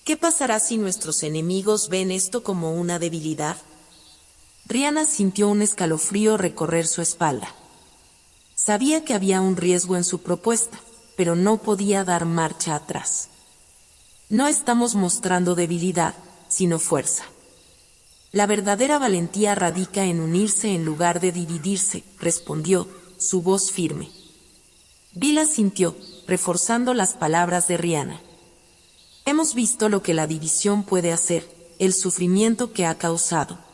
¿Qué pasará si nuestros enemigos ven esto como una debilidad? Rhianna sintió un escalofrío recorrer su espalda. Sabía que había un riesgo en su propuesta, pero no podía dar marcha atrás. No estamos mostrando debilidad, sino fuerza. La verdadera valentía radica en unirse en lugar de dividirse, respondió, su voz firme. Bill asintió, reforzando las palabras de Rhianna. Hemos visto lo que la división puede hacer, el sufrimiento que ha causado.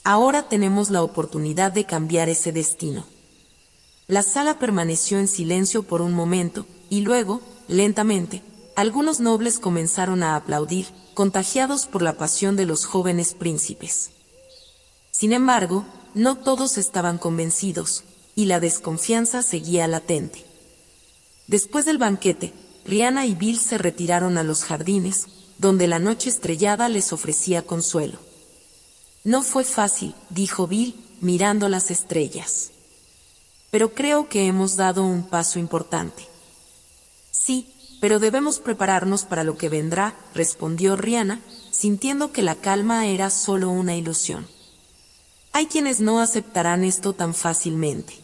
Ahora tenemos la oportunidad de cambiar ese destino. La sala permaneció en silencio por un momento, y luego, lentamente, algunos nobles comenzaron a aplaudir, contagiados por la pasión de los jóvenes príncipes. Sin embargo, no todos estaban convencidos, y la desconfianza seguía latente. Después del banquete, Rhianna y Bill se retiraron a los jardines, donde la noche estrellada les ofrecía consuelo. No fue fácil, dijo Bill, mirando las estrellas. Pero creo que hemos dado un paso importante. Sí, pero debemos prepararnos para lo que vendrá, respondió Rhianna, sintiendo que la calma era solo una ilusión. Hay quienes no aceptarán esto tan fácilmente.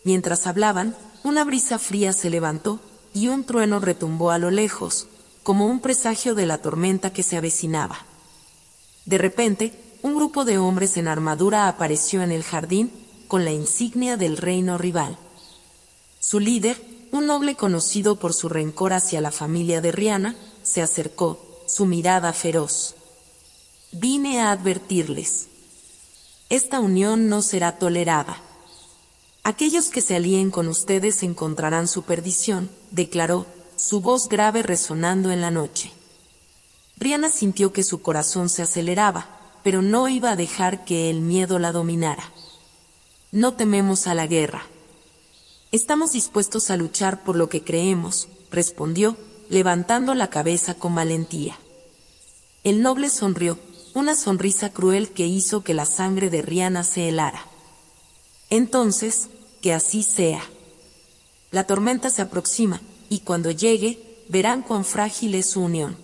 Mientras hablaban, una brisa fría se levantó, y un trueno retumbó a lo lejos, como un presagio de la tormenta que se avecinaba. De repente, un grupo de hombres en armadura apareció en el jardín, con la insignia del reino rival. Su líder, un noble conocido por su rencor hacia la familia de Rhianna, se acercó, su mirada feroz. Vine a advertirles. Esta unión no será tolerada. Aquellos que se alíen con ustedes encontrarán su perdición, declaró, su voz grave resonando en la noche. Rhianna sintió que su corazón se aceleraba, pero no iba a dejar que el miedo la dominara. No tememos a la guerra. Estamos dispuestos a luchar por lo que creemos, respondió, levantando la cabeza con valentía. El noble sonrió, una sonrisa cruel que hizo que la sangre de Rhianna se helara. Entonces, que así sea. La tormenta se aproxima, y cuando llegue, verán cuán frágil es su unión.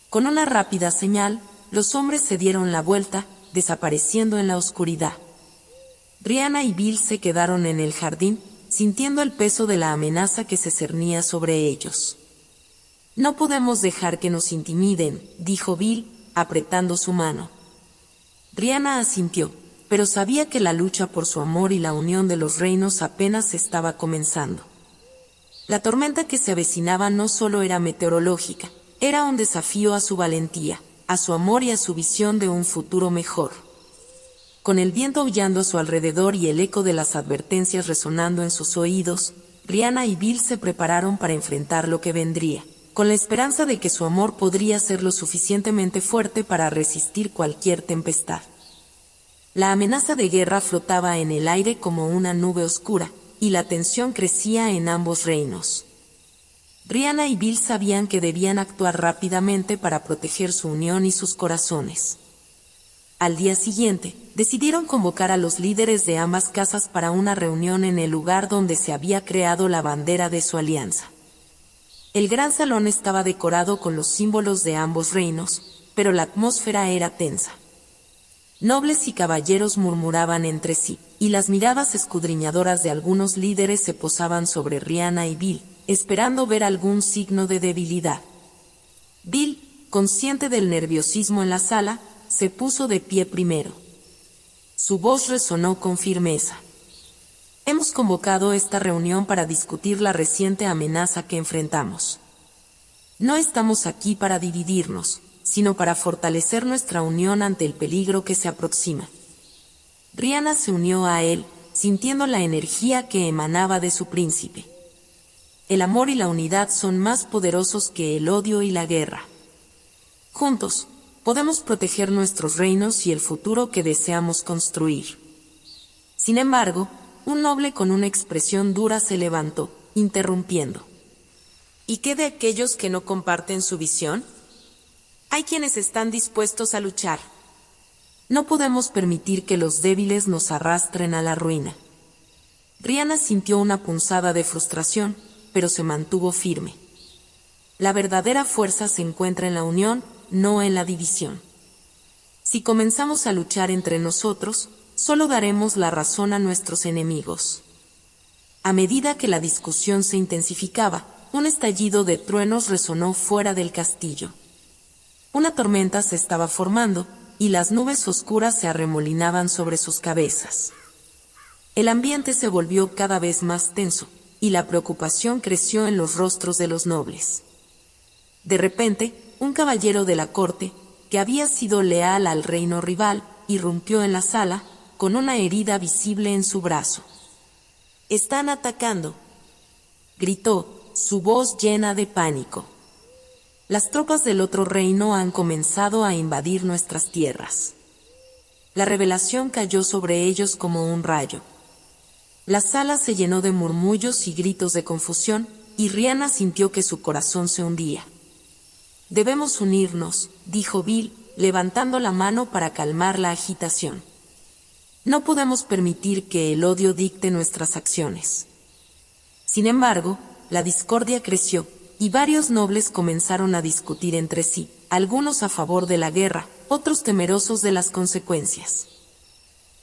Con una rápida señal, los hombres se dieron la vuelta, desapareciendo en la oscuridad. Rhianna y Bill se quedaron en el jardín, sintiendo el peso de la amenaza que se cernía sobre ellos. No podemos dejar que nos intimiden, dijo Bill, apretando su mano. Rihanna asintió, pero sabía que la lucha por su amor y la unión de los reinos apenas estaba comenzando. La tormenta que se avecinaba no solo era meteorológica, era un desafío a su valentía, a su amor y a su visión de un futuro mejor. Con el viento aullando a su alrededor y el eco de las advertencias resonando en sus oídos, Rihanna y Bill se prepararon para enfrentar lo que vendría, con la esperanza de que su amor podría ser lo suficientemente fuerte para resistir cualquier tempestad. La amenaza de guerra flotaba en el aire como una nube oscura, y la tensión crecía en ambos reinos. Rihanna y Bill sabían que debían actuar rápidamente para proteger su unión y sus corazones. Al día siguiente, decidieron convocar a los líderes de ambas casas para una reunión en el lugar donde se había creado la bandera de su alianza. El gran salón estaba decorado con los símbolos de ambos reinos, pero la atmósfera era tensa. Nobles y caballeros murmuraban entre sí, y las miradas escudriñadoras de algunos líderes se posaban sobre Rihanna y Bill, esperando ver algún signo de debilidad. Bill, consciente del nerviosismo en la sala, se puso de pie primero. Su voz resonó con firmeza. Hemos convocado esta reunión para discutir la reciente amenaza que enfrentamos. No estamos aquí para dividirnos, sino para fortalecer nuestra unión ante el peligro que se aproxima. Rihanna se unió a él, sintiendo la energía que emanaba de su príncipe. El amor y la unidad son más poderosos que el odio y la guerra. Juntos, podemos proteger nuestros reinos y el futuro que deseamos construir. Sin embargo, un noble con una expresión dura se levantó, interrumpiendo. ¿Y qué de aquellos que no comparten su visión? Hay quienes están dispuestos a luchar. No podemos permitir que los débiles nos arrastren a la ruina. Rihanna sintió una punzada de frustración, pero se mantuvo firme. La verdadera fuerza se encuentra en la unión, no en la división. Si comenzamos a luchar entre nosotros, solo daremos la razón a nuestros enemigos. A medida que la discusión se intensificaba, un estallido de truenos resonó fuera del castillo. Una tormenta se estaba formando, y las nubes oscuras se arremolinaban sobre sus cabezas. El ambiente se volvió cada vez más tenso, y la preocupación creció en los rostros de los nobles. De repente, un caballero de la corte, que había sido leal al reino rival, irrumpió en la sala, con una herida visible en su brazo. «¡Están atacando!», gritó, su voz llena de pánico. «Las tropas del otro reino han comenzado a invadir nuestras tierras». La revelación cayó sobre ellos como un rayo. La sala se llenó de murmullos y gritos de confusión, y Rihanna sintió que su corazón se hundía. «Debemos unirnos», dijo Bill, levantando la mano para calmar la agitación. «No podemos permitir que el odio dicte nuestras acciones». Sin embargo, la discordia creció, y varios nobles comenzaron a discutir entre sí, algunos a favor de la guerra, otros temerosos de las consecuencias.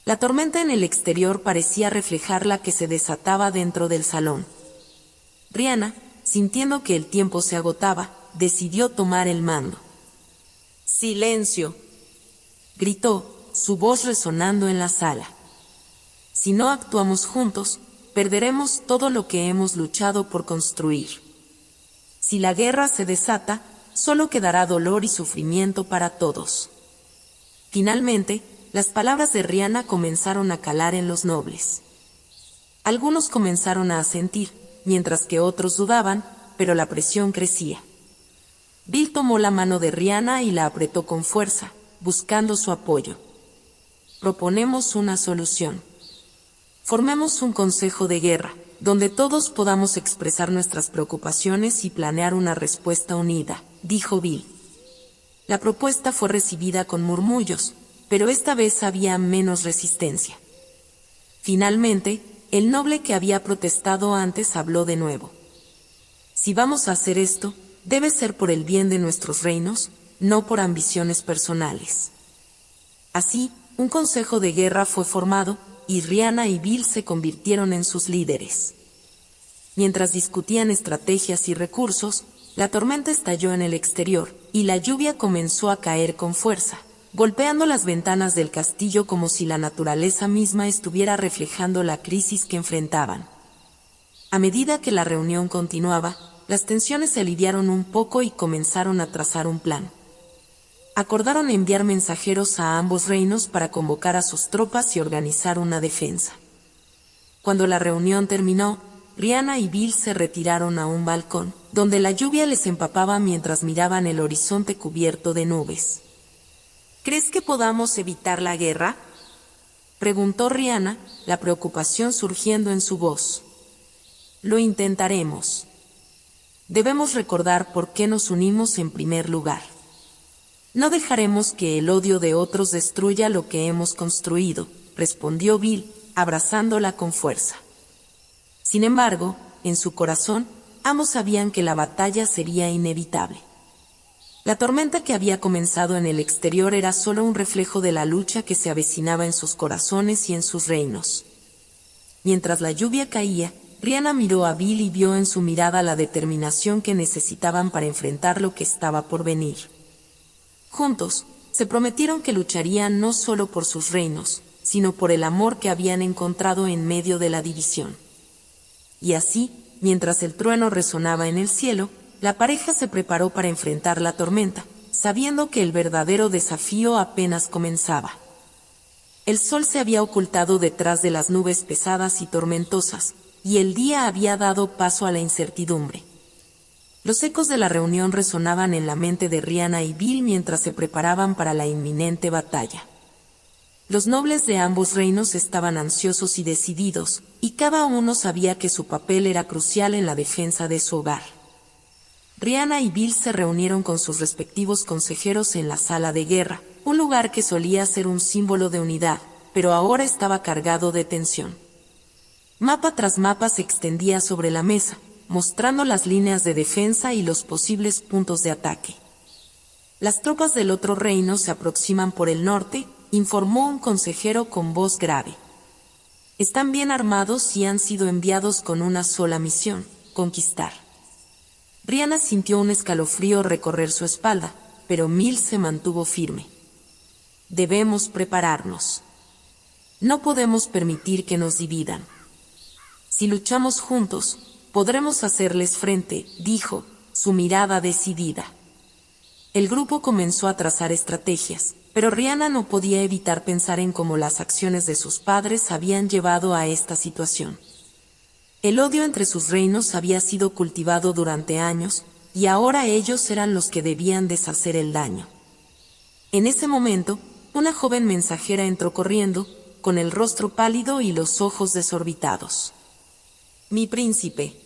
La tormenta en el exterior parecía reflejar la que se desataba dentro del salón. Rihanna, sintiendo que el tiempo se agotaba, decidió tomar el mando. «¡Silencio!», gritó, su voz resonando en la sala. «Si no actuamos juntos, perderemos todo lo que hemos luchado por construir. Si la guerra se desata, solo quedará dolor y sufrimiento para todos». Finalmente, las palabras de Rihanna comenzaron a calar en los nobles. Algunos comenzaron a asentir, mientras que otros dudaban, pero la presión crecía. Bill tomó la mano de Rihanna y la apretó con fuerza, buscando su apoyo. «Proponemos una solución. Formemos un consejo de guerra, donde todos podamos expresar nuestras preocupaciones y planear una respuesta unida», dijo Bill. La propuesta fue recibida con murmullos, pero esta vez había menos resistencia. Finalmente, el noble que había protestado antes habló de nuevo. «Si vamos a hacer esto, debe ser por el bien de nuestros reinos, no por ambiciones personales». Así, un consejo de guerra fue formado, y Rihanna y Bill se convirtieron en sus líderes. Mientras discutían estrategias y recursos, la tormenta estalló en el exterior, y la lluvia comenzó a caer con fuerza, golpeando las ventanas del castillo como si la naturaleza misma estuviera reflejando la crisis que enfrentaban. A medida que la reunión continuaba, las tensiones se aliviaron un poco y comenzaron a trazar un plan. Acordaron enviar mensajeros a ambos reinos para convocar a sus tropas y organizar una defensa. Cuando la reunión terminó, Rhianna y Bill se retiraron a un balcón, donde la lluvia les empapaba mientras miraban el horizonte cubierto de nubes. ¿Crees que podamos evitar la guerra?, preguntó Rhianna, la preocupación surgiendo en su voz. Lo intentaremos. Debemos recordar por qué nos unimos en primer lugar. No dejaremos que el odio de otros destruya lo que hemos construido, respondió Bill, abrazándola con fuerza. Sin embargo, en su corazón, ambos sabían que la batalla sería inevitable. La tormenta que había comenzado en el exterior era solo un reflejo de la lucha que se avecinaba en sus corazones y en sus reinos. Mientras la lluvia caía, Rhianna miró a Bill y vio en su mirada la determinación que necesitaban para enfrentar lo que estaba por venir. Juntos, se prometieron que lucharían no solo por sus reinos, sino por el amor que habían encontrado en medio de la división. Y así, mientras el trueno resonaba en el cielo, la pareja se preparó para enfrentar la tormenta, sabiendo que el verdadero desafío apenas comenzaba. El sol se había ocultado detrás de las nubes pesadas y tormentosas, y el día había dado paso a la incertidumbre. Los ecos de la reunión resonaban en la mente de Rhianna y Bill mientras se preparaban para la inminente batalla. Los nobles de ambos reinos estaban ansiosos y decididos, y cada uno sabía que su papel era crucial en la defensa de su hogar. Rhianna y Bill se reunieron con sus respectivos consejeros en la sala de guerra, un lugar que solía ser un símbolo de unidad, pero ahora estaba cargado de tensión. Mapa tras mapa se extendía sobre la mesa, mostrando las líneas de defensa y los posibles puntos de ataque. Las tropas del otro reino se aproximan por el norte, informó un consejero con voz grave. Están bien armados y han sido enviados con una sola misión: conquistar. Rhianna sintió un escalofrío recorrer su espalda, pero Bill se mantuvo firme. Debemos prepararnos. No podemos permitir que nos dividan. Si luchamos juntos, podremos hacerles frente, dijo, su mirada decidida. El grupo comenzó a trazar estrategias, pero Rhianna no podía evitar pensar en cómo las acciones de sus padres habían llevado a esta situación. El odio entre sus reinos había sido cultivado durante años, y ahora ellos eran los que debían deshacer el daño. En ese momento, una joven mensajera entró corriendo, con el rostro pálido y los ojos desorbitados. «Mi príncipe,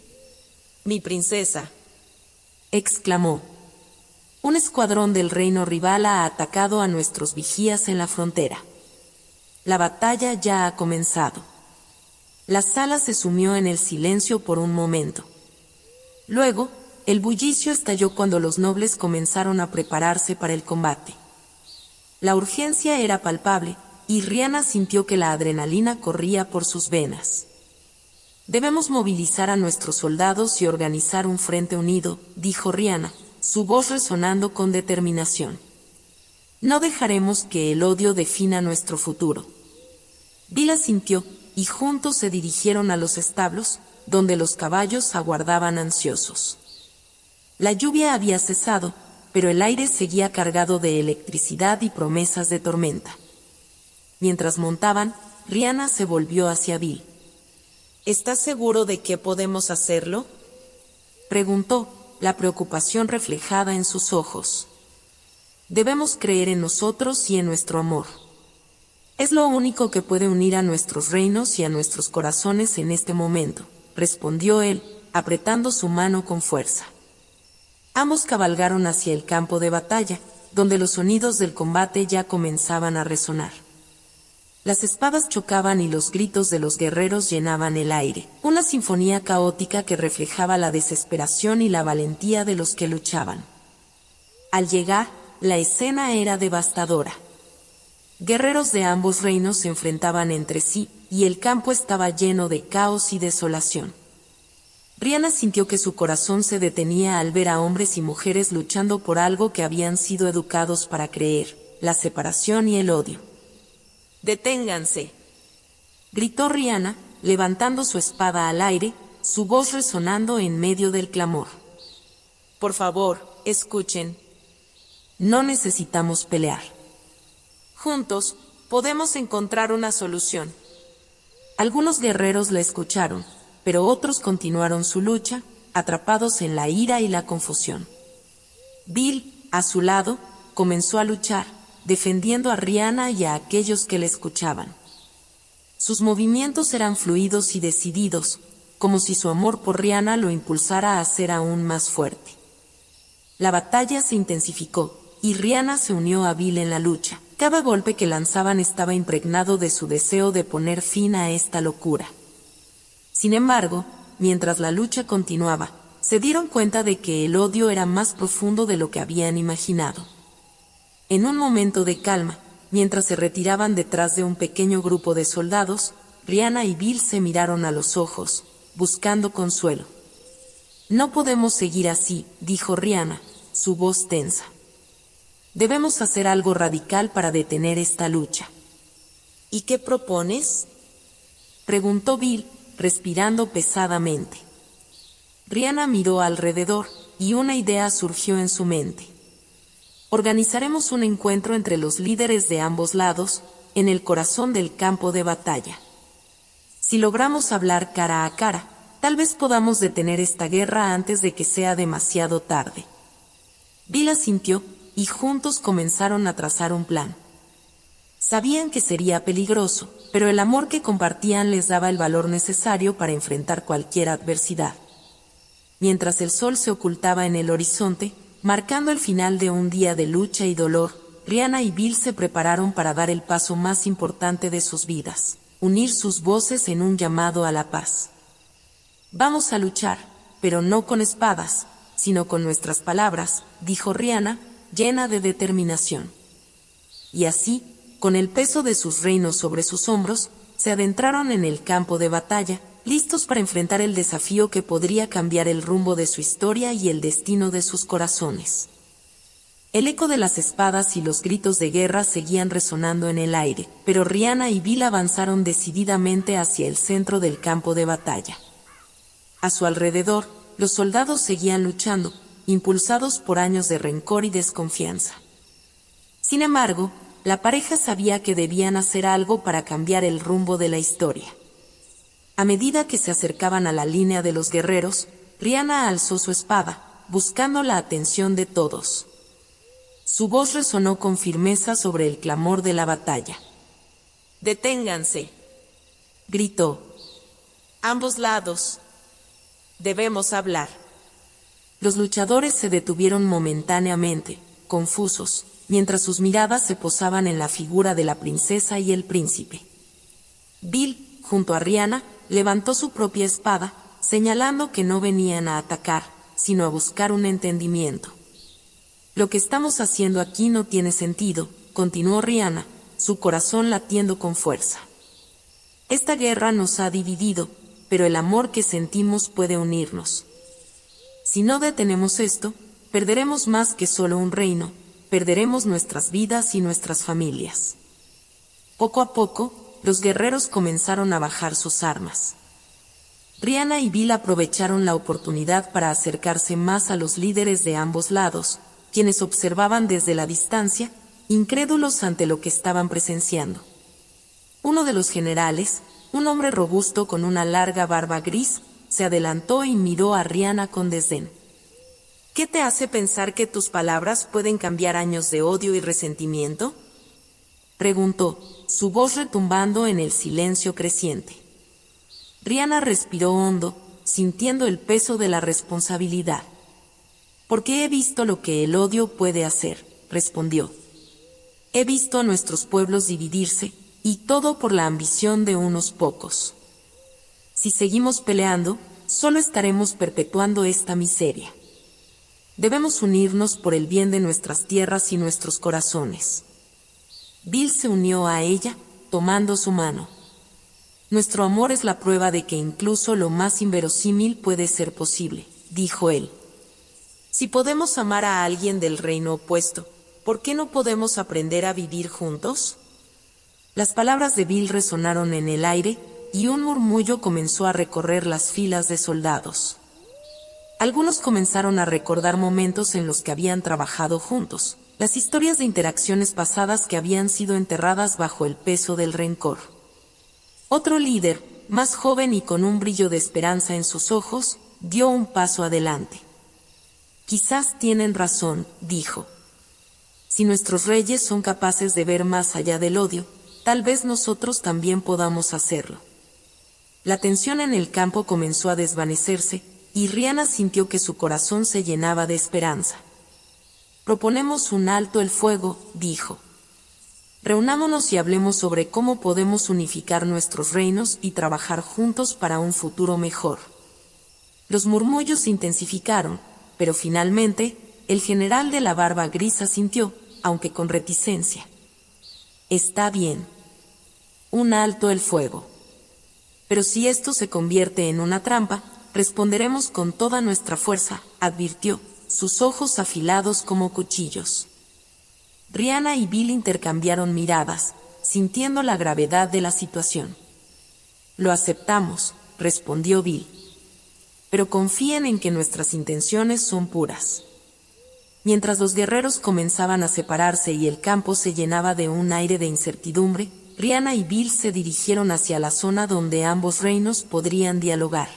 mi princesa», exclamó. «Un escuadrón del reino rival ha atacado a nuestros vigías en la frontera. La batalla ya ha comenzado». La sala se sumió en el silencio por un momento. Luego, el bullicio estalló cuando los nobles comenzaron a prepararse para el combate. La urgencia era palpable, y Rhianna sintió que la adrenalina corría por sus venas. «Debemos movilizar a nuestros soldados y organizar un frente unido», dijo Rhianna, su voz resonando con determinación. «No dejaremos que el odio defina nuestro futuro». Bill asintió, y juntos se dirigieron a los establos, donde los caballos aguardaban ansiosos. La lluvia había cesado, pero el aire seguía cargado de electricidad y promesas de tormenta. Mientras montaban, Rhianna se volvió hacia Bill. «¿Estás seguro de que podemos hacerlo?», preguntó, la preocupación reflejada en sus ojos. «Debemos creer en nosotros y en nuestro amor. Es lo único que puede unir a nuestros reinos y a nuestros corazones en este momento», respondió él, apretando su mano con fuerza. Ambos cabalgaron hacia el campo de batalla, donde los sonidos del combate ya comenzaban a resonar. Las espadas chocaban y los gritos de los guerreros llenaban el aire, una sinfonía caótica que reflejaba la desesperación y la valentía de los que luchaban. Al llegar, la escena era devastadora. Guerreros de ambos reinos se enfrentaban entre sí, y el campo estaba lleno de caos y desolación. Rihanna sintió que su corazón se detenía al ver a hombres y mujeres luchando por algo que habían sido educados para creer, la separación y el odio. «¡Deténganse!», gritó Rihanna, levantando su espada al aire, su voz resonando en medio del clamor. «Por favor, escuchen. No necesitamos pelear. Juntos, podemos encontrar una solución». Algunos guerreros la escucharon, pero otros continuaron su lucha, atrapados en la ira y la confusión. Bill, a su lado, comenzó a luchar, defendiendo a Rihanna y a aquellos que le escuchaban. Sus movimientos eran fluidos y decididos, como si su amor por Rihanna lo impulsara a ser aún más fuerte. La batalla se intensificó, y Rihanna se unió a Bill en la lucha. Cada golpe que lanzaban estaba impregnado de su deseo de poner fin a esta locura. Sin embargo, mientras la lucha continuaba, se dieron cuenta de que el odio era más profundo de lo que habían imaginado. En un momento de calma, mientras se retiraban detrás de un pequeño grupo de soldados, Rihanna y Bill se miraron a los ojos, buscando consuelo. «No podemos seguir así», dijo Rihanna, su voz tensa. «Debemos hacer algo radical para detener esta lucha». «¿Y qué propones?», preguntó Bill, respirando pesadamente. Rihanna miró alrededor, y una idea surgió en su mente. «Organizaremos un encuentro entre los líderes de ambos lados, en el corazón del campo de batalla. Si logramos hablar cara a cara, tal vez podamos detener esta guerra antes de que sea demasiado tarde». Bill asintió, y juntos comenzaron a trazar un plan. Sabían que sería peligroso, pero el amor que compartían les daba el valor necesario para enfrentar cualquier adversidad. Mientras el sol se ocultaba en el horizonte, marcando el final de un día de lucha y dolor, Rihanna y Bill se prepararon para dar el paso más importante de sus vidas, unir sus voces en un llamado a la paz. «Vamos a luchar, pero no con espadas, sino con nuestras palabras», dijo Rihanna, llena de determinación. Y así, con el peso de sus reinos sobre sus hombros, se adentraron en el campo de batalla, listos para enfrentar el desafío que podría cambiar el rumbo de su historia y el destino de sus corazones. El eco de las espadas y los gritos de guerra seguían resonando en el aire, pero Rihanna y Bill avanzaron decididamente hacia el centro del campo de batalla. A su alrededor, los soldados seguían luchando, impulsados por años de rencor y desconfianza. Sin embargo, la pareja sabía que debían hacer algo para cambiar el rumbo de la historia. A medida que se acercaban a la línea de los guerreros, Rihanna alzó su espada, buscando la atención de todos. Su voz resonó con firmeza sobre el clamor de la batalla. «¡Deténganse!», gritó. «Ambos lados. Debemos hablar». Los luchadores se detuvieron momentáneamente, confusos, mientras sus miradas se posaban en la figura de la princesa y el príncipe. Bill, junto a Rihanna, levantó su propia espada, señalando que no venían a atacar, sino a buscar un entendimiento. «Lo que estamos haciendo aquí no tiene sentido», continuó Rihanna, su corazón latiendo con fuerza. «Esta guerra nos ha dividido, pero el amor que sentimos puede unirnos. Si no detenemos esto, perderemos más que solo un reino, perderemos nuestras vidas y nuestras familias». Poco a poco, los guerreros comenzaron a bajar sus armas. Rihanna y Bill aprovecharon la oportunidad para acercarse más a los líderes de ambos lados, quienes observaban desde la distancia, incrédulos ante lo que estaban presenciando. Uno de los generales, un hombre robusto con una larga barba gris, se adelantó y miró a Rihanna con desdén. «¿Qué te hace pensar que tus palabras pueden cambiar años de odio y resentimiento?», preguntó, su voz retumbando en el silencio creciente. Rihanna respiró hondo, sintiendo el peso de la responsabilidad. «Porque he visto lo que el odio puede hacer», respondió. «He visto a nuestros pueblos dividirse, y todo por la ambición de unos pocos. Si seguimos peleando, solo estaremos perpetuando esta miseria. Debemos unirnos por el bien de nuestras tierras y nuestros corazones». Bill se unió a ella, tomando su mano. Nuestro amor es la prueba de que incluso lo más inverosímil puede ser posible, dijo él. Si podemos amar a alguien del reino opuesto, ¿por qué no podemos aprender a vivir juntos? Las palabras de Bill resonaron en el aire, y un murmullo comenzó a recorrer las filas de soldados. Algunos comenzaron a recordar momentos en los que habían trabajado juntos, las historias de interacciones pasadas que habían sido enterradas bajo el peso del rencor. Otro líder, más joven y con un brillo de esperanza en sus ojos, dio un paso adelante. Quizás tienen razón, dijo. Si nuestros reyes son capaces de ver más allá del odio, tal vez nosotros también podamos hacerlo. La tensión en el campo comenzó a desvanecerse, y Rihanna sintió que su corazón se llenaba de esperanza. Proponemos un alto el fuego, dijo. Reunámonos y hablemos sobre cómo podemos unificar nuestros reinos y trabajar juntos para un futuro mejor. Los murmullos se intensificaron, pero finalmente, el general de la barba gris asintió, aunque con reticencia. Está bien. Un alto el fuego. Pero si esto se convierte en una trampa, responderemos con toda nuestra fuerza, advirtió, sus ojos afilados como cuchillos. Rihanna y Bill intercambiaron miradas, sintiendo la gravedad de la situación. Lo aceptamos, respondió Bill. Pero confíen en que nuestras intenciones son puras. Mientras los guerreros comenzaban a separarse y el campo se llenaba de un aire de incertidumbre, Rihanna y Bill se dirigieron hacia la zona donde ambos reinos podrían dialogar.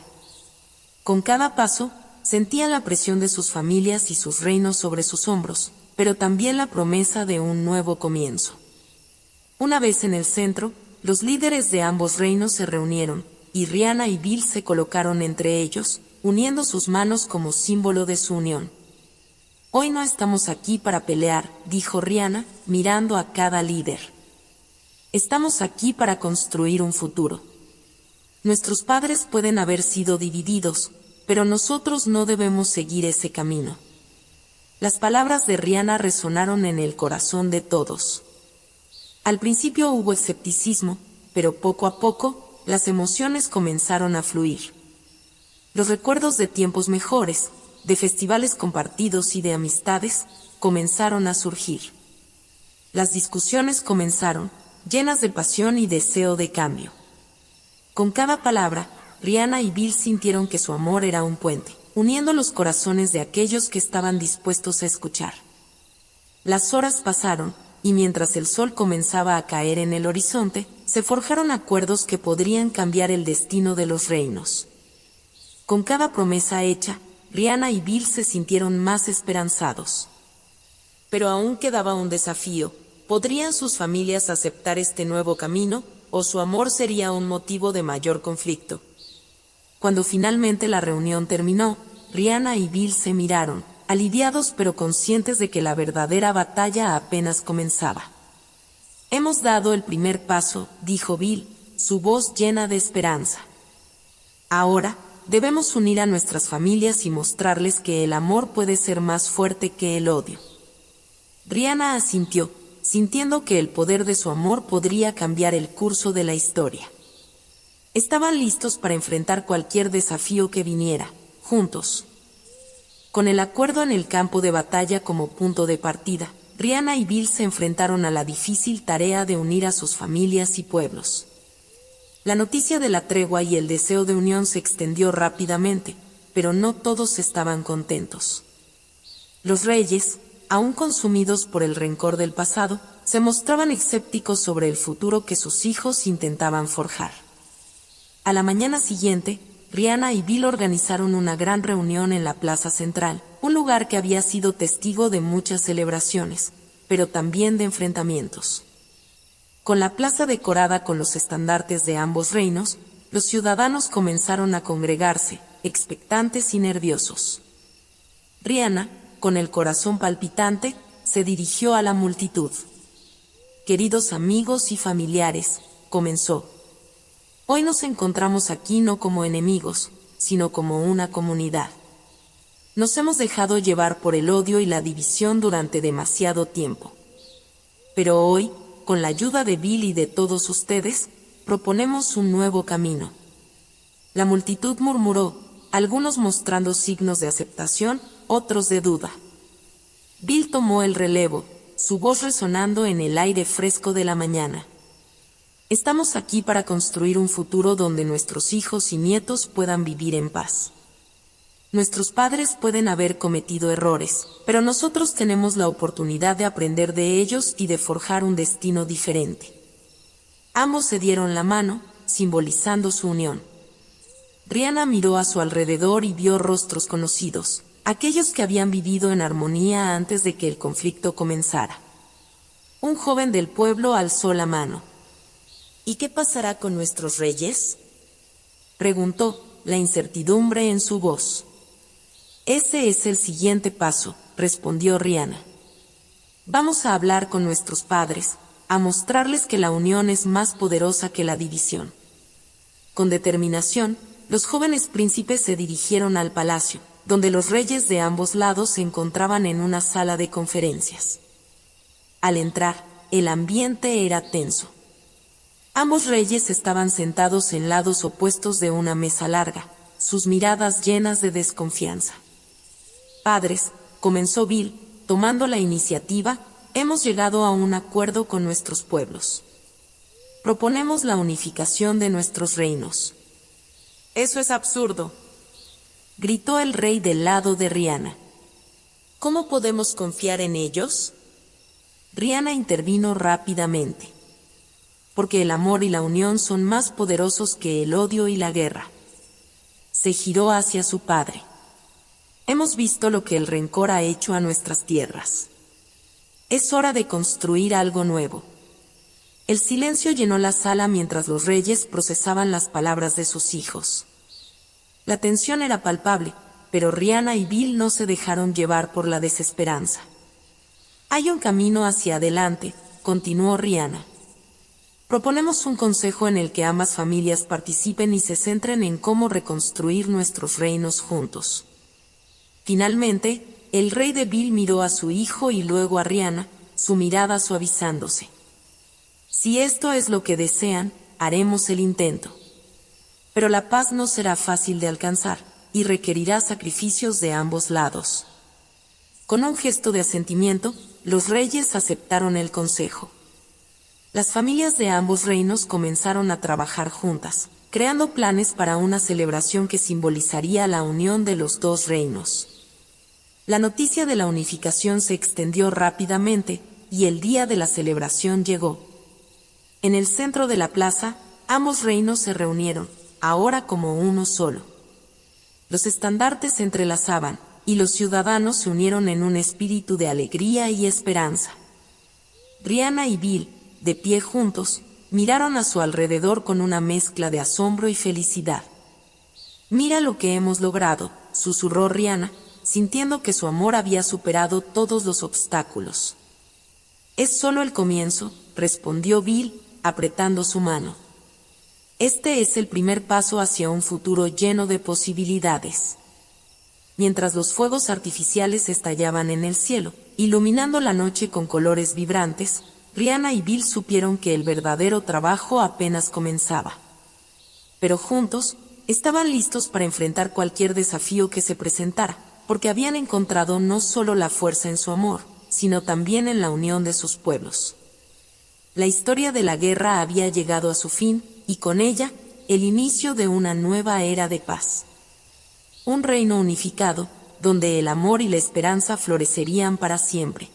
Con cada paso, sentían la presión de sus familias y sus reinos sobre sus hombros, pero también la promesa de un nuevo comienzo. Una vez en el centro, los líderes de ambos reinos se reunieron, y Rihanna y Bill se colocaron entre ellos, uniendo sus manos como símbolo de su unión. Hoy no estamos aquí para pelear, dijo Rihanna, mirando a cada líder. Estamos aquí para construir un futuro. Nuestros padres pueden haber sido divididos, pero nosotros no debemos seguir ese camino. Las palabras de Rihanna resonaron en el corazón de todos. Al principio hubo escepticismo, pero poco a poco, las emociones comenzaron a fluir. Los recuerdos de tiempos mejores, de festivales compartidos y de amistades, comenzaron a surgir. Las discusiones comenzaron, llenas de pasión y deseo de cambio. Con cada palabra, Rihanna y Bill sintieron que su amor era un puente, uniendo los corazones de aquellos que estaban dispuestos a escuchar. Las horas pasaron, y mientras el sol comenzaba a caer en el horizonte, se forjaron acuerdos que podrían cambiar el destino de los reinos. Con cada promesa hecha, Rihanna y Bill se sintieron más esperanzados. Pero aún quedaba un desafío. ¿Podrían sus familias aceptar este nuevo camino, o su amor sería un motivo de mayor conflicto? Cuando finalmente la reunión terminó, Rihanna y Bill se miraron, aliviados pero conscientes de que la verdadera batalla apenas comenzaba. Hemos dado el primer paso, dijo Bill, su voz llena de esperanza. Ahora, debemos unir a nuestras familias y mostrarles que el amor puede ser más fuerte que el odio. Rihanna asintió, sintiendo que el poder de su amor podría cambiar el curso de la historia. Estaban listos para enfrentar cualquier desafío que viniera, juntos. Con el acuerdo en el campo de batalla como punto de partida, Rihanna y Bill se enfrentaron a la difícil tarea de unir a sus familias y pueblos. La noticia de la tregua y el deseo de unión se extendió rápidamente, pero no todos estaban contentos. Los reyes, aún consumidos por el rencor del pasado, se mostraban escépticos sobre el futuro que sus hijos intentaban forjar. A la mañana siguiente, Rihanna y Bill organizaron una gran reunión en la plaza central, un lugar que había sido testigo de muchas celebraciones, pero también de enfrentamientos. Con la plaza decorada con los estandartes de ambos reinos, los ciudadanos comenzaron a congregarse, expectantes y nerviosos. Rihanna, con el corazón palpitante, se dirigió a la multitud. Queridos amigos y familiares, comenzó. Hoy nos encontramos aquí no como enemigos, sino como una comunidad. Nos hemos dejado llevar por el odio y la división durante demasiado tiempo. Pero hoy, con la ayuda de Bill y de todos ustedes, proponemos un nuevo camino. La multitud murmuró, algunos mostrando signos de aceptación, otros de duda. Bill tomó el relevo, su voz resonando en el aire fresco de la mañana. Estamos aquí para construir un futuro donde nuestros hijos y nietos puedan vivir en paz. Nuestros padres pueden haber cometido errores, pero nosotros tenemos la oportunidad de aprender de ellos y de forjar un destino diferente. Ambos se dieron la mano, simbolizando su unión. Rihanna miró a su alrededor y vio rostros conocidos, aquellos que habían vivido en armonía antes de que el conflicto comenzara. Un joven del pueblo alzó la mano. ¿Y qué pasará con nuestros reyes?, preguntó, la incertidumbre en su voz. Ese es el siguiente paso, respondió Rihanna. Vamos a hablar con nuestros padres, a mostrarles que la unión es más poderosa que la división. Con determinación, los jóvenes príncipes se dirigieron al palacio, donde los reyes de ambos lados se encontraban en una sala de conferencias. Al entrar, el ambiente era tenso. Ambos reyes estaban sentados en lados opuestos de una mesa larga, sus miradas llenas de desconfianza. Padres, comenzó Bill, tomando la iniciativa, hemos llegado a un acuerdo con nuestros pueblos. Proponemos la unificación de nuestros reinos. Eso es absurdo, gritó el rey del lado de Rihanna. ¿Cómo podemos confiar en ellos?, Rihanna intervino rápidamente. Porque el amor y la unión son más poderosos que el odio y la guerra. Se giró hacia su padre. Hemos visto lo que el rencor ha hecho a nuestras tierras. Es hora de construir algo nuevo. El silencio llenó la sala mientras los reyes procesaban las palabras de sus hijos. La tensión era palpable, pero Rihanna y Bill no se dejaron llevar por la desesperanza. Hay un camino hacia adelante, continuó Rihanna. Proponemos un consejo en el que ambas familias participen y se centren en cómo reconstruir nuestros reinos juntos. Finalmente, el rey de Bill miró a su hijo y luego a Rihanna, su mirada suavizándose. Si esto es lo que desean, haremos el intento. Pero la paz no será fácil de alcanzar, y requerirá sacrificios de ambos lados. Con un gesto de asentimiento, los reyes aceptaron el consejo. Las familias de ambos reinos comenzaron a trabajar juntas, creando planes para una celebración que simbolizaría la unión de los dos reinos. La noticia de la unificación se extendió rápidamente, y el día de la celebración llegó. En el centro de la plaza, ambos reinos se reunieron, ahora como uno solo. Los estandartes se entrelazaban, y los ciudadanos se unieron en un espíritu de alegría y esperanza. Rihanna y Bill, de pie juntos, miraron a su alrededor con una mezcla de asombro y felicidad. «Mira lo que hemos logrado», susurró Rihanna, sintiendo que su amor había superado todos los obstáculos. «Es solo el comienzo», respondió Bill, apretando su mano. «Este es el primer paso hacia un futuro lleno de posibilidades». Mientras los fuegos artificiales estallaban en el cielo, iluminando la noche con colores vibrantes, Rihanna y Bill supieron que el verdadero trabajo apenas comenzaba. Pero juntos, estaban listos para enfrentar cualquier desafío que se presentara, porque habían encontrado no solo la fuerza en su amor, sino también en la unión de sus pueblos. La historia de la guerra había llegado a su fin, y con ella, el inicio de una nueva era de paz. Un reino unificado, donde el amor y la esperanza florecerían para siempre.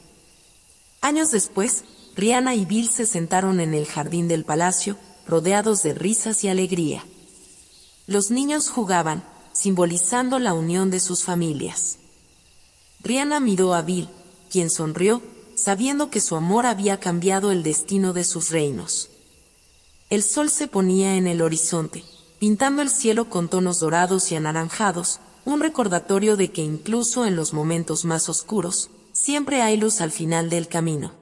Años después, Rihanna y Bill se sentaron en el jardín del palacio, rodeados de risas y alegría. Los niños jugaban, simbolizando la unión de sus familias. Rihanna miró a Bill, quien sonrió, sabiendo que su amor había cambiado el destino de sus reinos. El sol se ponía en el horizonte, pintando el cielo con tonos dorados y anaranjados, un recordatorio de que incluso en los momentos más oscuros, siempre hay luz al final del camino.